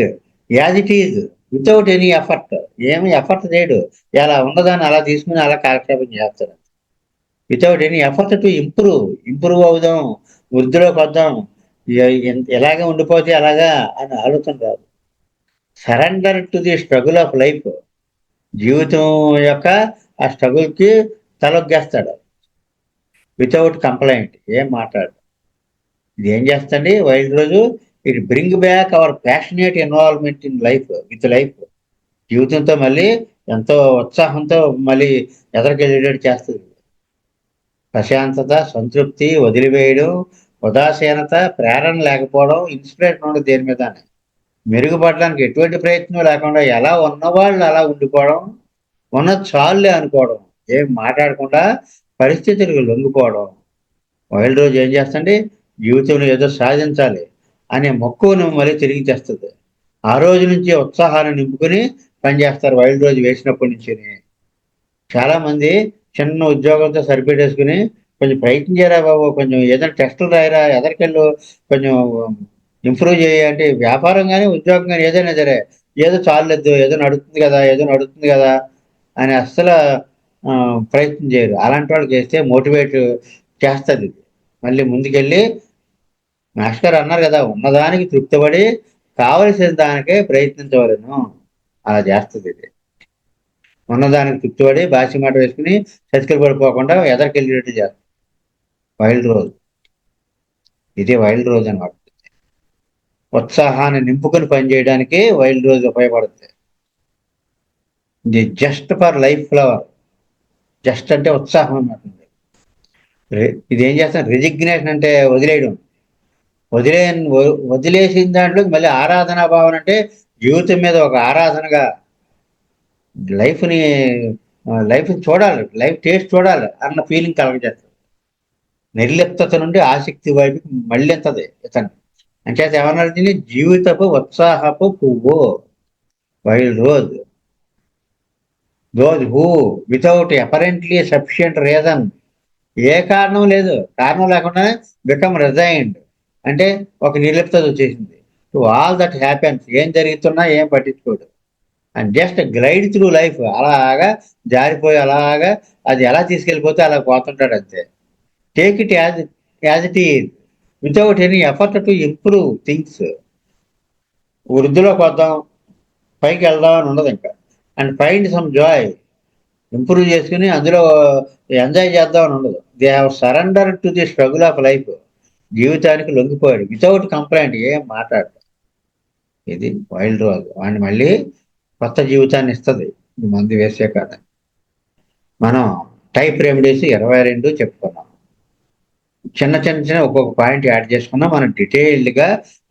as it is without any effort. ఏమి ఎఫర్ట్ చేయడు, ఇలా ఉన్నదాన్ని అలా తీసుకుని అలా కాలక్షేపం చేస్తాడు. Without any effort to improve అవుదాం, వృద్ధిలోకి వద్దాం, ఎలాగే ఉండిపోతే అలాగా అని ఆలోచన రాదు. Surrender to the struggle of life, జీవితం యొక్క ఆ స్ట్రగుల్కి తలొగ్గేస్తాడు. వితౌట్ కంప్లైంట్, ఏం మాట్లాడు. ఇది ఏం చేస్తండి వైల్డ్ రోజు, it bring back our passionate involvement in with life. జీవితంతో మళ్ళీ ఎంతో ఉత్సాహంతో మళ్ళీ ఎదరికెళ్ళేటట్టు చేస్తుంది. ప్రశాంతత, సంతృప్తి, వదిలివేయడం, ఉదాసీనత, ప్రేరణ లేకపోవడం, ఇన్స్పిరేషన్ ఉండదు దేని మీద. మెరుగుపడడానికి ఎటువంటి ప్రయత్నం లేకుండా ఎలా ఉన్నవాళ్ళు అలా ఉండిపోవడం, ఉన్న చాలులే అనుకోవడం, ఏం మాట్లాడకుండా పరిస్థితులకు లొంగిపోవడం. వైల్డ్ రోజు ఏం చేస్తుంది, జీవితంలో ఏదో సాధించాలి అనే మక్కువను మళ్ళీ తిరిగి తెస్తుంది. ఆ రోజు నుంచి ఉత్సాహాన్ని నింపుకొని పనిచేస్తారు వైల్డ్ రోజు వేసినప్పటి నుంచి. చాలామంది చిన్న ఉద్యోగంతో సరిపెట్టేసుకుని కొంచెం ప్రయత్నం చేయరా బాబు, కొంచెం ఏదైనా టెస్టులు రాయరా, ఎదరికెళ్ళు, కొంచెం ఇంప్రూవ్ చేయ అంటే, వ్యాపారం కానీ ఉద్యోగం కానీ ఏదైనా సరే, ఏదో చాలేదు, ఏదో నడుస్తుంది కదా అని అస్సలు ప్రయత్నం చేయరు. అలాంటి వాళ్ళు చేస్తే మోటివేట్ చేస్తుంది ఇది. మళ్ళీ ముందుకెళ్ళి మాస్టర్ అన్నారు కదా, ఉన్నదానికి తృప్తిపడి కావలసిన దానికే ప్రయత్నించవలను, అలా చేస్తుంది ఇది. ఉన్నదానికి తృప్తిపడి బాసి మాట వేసుకుని చతికిలు పడిపోకుండా ఎదరికెళ్ళేటట్టు చేస్తుంది వైల్డ్ రోజ్. ఇదే వైల్డ్ రోజ్ అనమాట. ఉత్సాహాన్ని నింపుకొని పనిచేయడానికి వైల్డ్ రోజ్ ఉపయోగపడుతుంది. ఇది just for life flower. Just అంటే ఉత్సాహం అన్నమాట. ఇది ఏం చేస్తాం, రిజిగ్నేషన్ అంటే వదిలేయడం. వదిలేసిన దాంట్లో మళ్ళీ ఆరాధనా భావన, అంటే జీవితం మీద ఒక ఆరాధనగా లైఫ్ని చూడాలి, లైఫ్ టేస్ట్ చూడాలి అన్న ఫీలింగ్ కలగజేస్తుంది. నిర్లిప్తత నుండి ఆసక్తి వైపు మళ్ళింతది ఇతను. అంటే ఏమన్నా, జీవితపు ఉత్సాహపు పువ్వు wild rose. Those who without apparently sufficient reason, ఏ కారణం లేదు, కారణం లేకుండానే బికమ్ రిజైన్డ్, అంటే ఒక నిర్లిప్తత వచ్చేసింది. టు ఆల్ దట్ హ్యాపెన్స్, ఏం జరుగుతున్నా ఏం పట్టించుకోడు. And just glide through life, అలాగా జారిపోయి అలాగా అది ఎలా తీసుకెళ్ళిపోతే అలా పోతుంటాడు అంతే. Take it as as it is without any effort to improve things. వృద్ధిలోకి వద్దాం, పైకి వెళ్దాం అని ఉండదు ఇంకా. And find some Joy, improve చేసుకుని అందులో ఎంజాయ్ చేద్దాం అని ఉండదు. They have surrender to the struggle of life. జీవితానికి లొంగిపోయాడు వితౌట్ కంప్లైంట్, ఏం మాట్లాడు. ఇది వైల్డ్ రోజ్. వాడిని మళ్ళీ కొత్త జీవితాన్ని ఇస్తుంది ఈ మందు వేసే కాదు. మనం టైప్ రెమెడీస్ 22 చెప్పుకున్నాం. చిన్న చిన్న చిన్న ఒక్కొక్క పాయింట్ యాడ్ చేసుకున్నాం. మనం డీటెయిల్డ్గా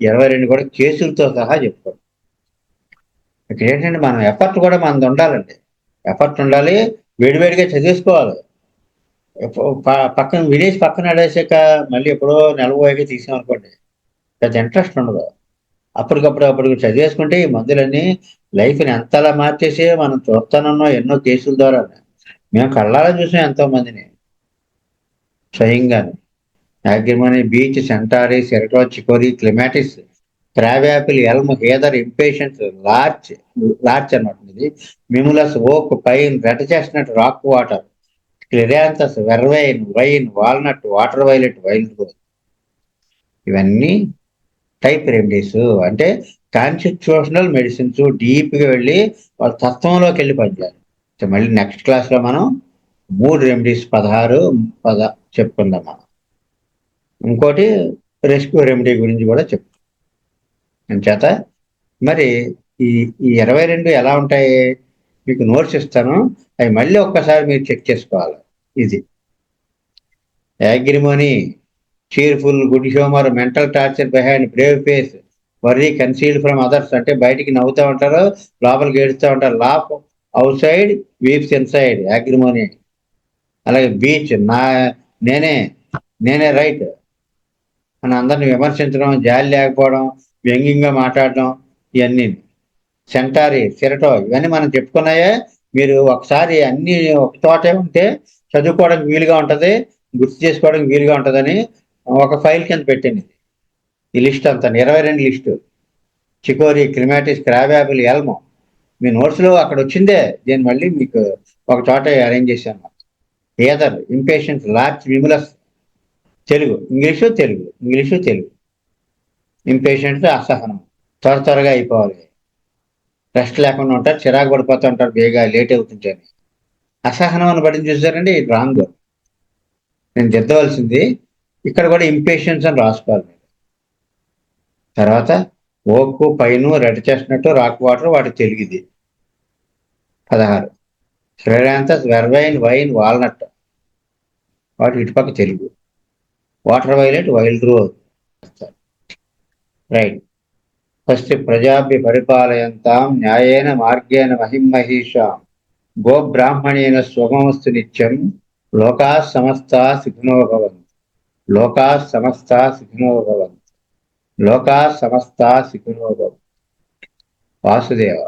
22 కూడా కేసులతో సహా చెప్పుకున్నాం. ఇక్కడ ఏంటంటే మనం ఎఫర్ట్ కూడా మనది ఉండాలండి. ఎఫర్ట్ ఉండాలి, వేడివేడిగా చదివేసుకోవాలి. పక్కన విలేజ్ పక్కన ఆడేసాక మళ్ళీ ఎప్పుడో నెల పోయాక తీసామనుకోండి, పెద్ద ఇంట్రెస్ట్ ఉండదు. అప్పటికప్పుడు చదివేసుకుంటే ఈ మందులన్నీ లైఫ్ని ఎంతలా మార్చేసి మనం చూస్తానన్నాం ఎన్నో కేసుల ద్వారా. మేము కళ్ళారా చూసాం ఎంతో మందిని స్వయంగానే. Agrimony, beech, centaury, cerato, chicory, clematis, crab apple, elm, heather, impatiens, larch అనమాట ఇది, mimulus, oak, pine, red chestnut, rock water, scleranthus, vervain, vine, walnut, water violet, wild rose. ఇవన్నీ టైప్ రెమెడీస్. అంటే కాన్స్టిట్యూషనల్ మెడిసిన్స్. డీప్గా వెళ్ళి వాళ్ళ తత్వంలోకి వెళ్ళి పనిచేయాలి. మళ్ళీ నెక్స్ట్ క్లాస్లో మనం 3 రెమెడీస్ 16 చెప్పుకుందాం మనం. ఇంకోటి రెస్క్యూ రెమెడీ గురించి కూడా చెప్తాం చేత. మరి ఈ ఈ 22 ఎలా ఉంటాయి మీకు నోట్స్ ఇస్తాను, అవి మళ్ళీ ఒక్కసారి మీరు చెక్ చేసుకోవాలి. ఇది agrimony, cheerful, good humour, mental torture behind brave face, worry concealed from others. అంటే బయటికి నవ్వుతూ ఉంటారు, లోపలికి ఏడుస్తూ ఉంటారు. Laugh outside, weeps inside, agrimony. అలాగే బీచ్, నేనే నేనే రైట్ అని అందరిని విమర్శించడం, జాలి లేకపోవడం, వ్యంగ్యంగా మాట్లాడడం, ఇవన్నీ. సెంటారీ, సిరటో, ఇవన్నీ మనం చెప్పుకున్నాయే. మీరు ఒకసారి అన్ని ఒక చోటే ఉంటే చదువుకోవడానికి వీలుగా ఉంటుంది, గుర్తు చేసుకోవడానికి వీలుగా ఉంటుందని ఒక ఫైల్ కింద పెట్టింది ఈ లిస్ట్ అంతా. 22 list. Chicory, clematis, crab apple, elm. మీ నోట్స్లో అక్కడ వచ్చిందే, నేను మళ్ళీ మీకు ఒక చోట అరేంజ్ చేశాను. Heather, impatiens, larch, mimulus. Telugu English. Impatient అసహనం, త్వరగా అయిపోవాలి, రెస్ట్ లేకుండా ఉంటారు, చిరాకు పడిపోతూ ఉంటారు, బేగా లేట్ అవుతుంటారు. అసహనం అని పడింది చూసారండి, రాంగ్. నేను దిద్దవలసింది ఇక్కడ కూడా ఇంపేషెన్స్ అని రాసుకోవాలి. తర్వాత ఓక్, Pie, red chestnut, rock water, వాటి తెలుగుది 16. శ్రీరాంతస్, వెర్వైన్, వైన్, వాల్నట్, వాటి ఇటుపక్క Telugu. Water violet, wild rose. Right. First ప్రజాభ్య పరిపాలయంతాం న్యాయేన మార్గేణ మహిమహీషాం గోబ్రాహ్మణేన స్వమస్తు నిత్యం లోకా సమస్తా సుఖినో భవంతు. లోకా సమస్తా సుఖినో భవంతు. లోకా సమస్తా సుఖినో భవంతు. వాసుదేవ.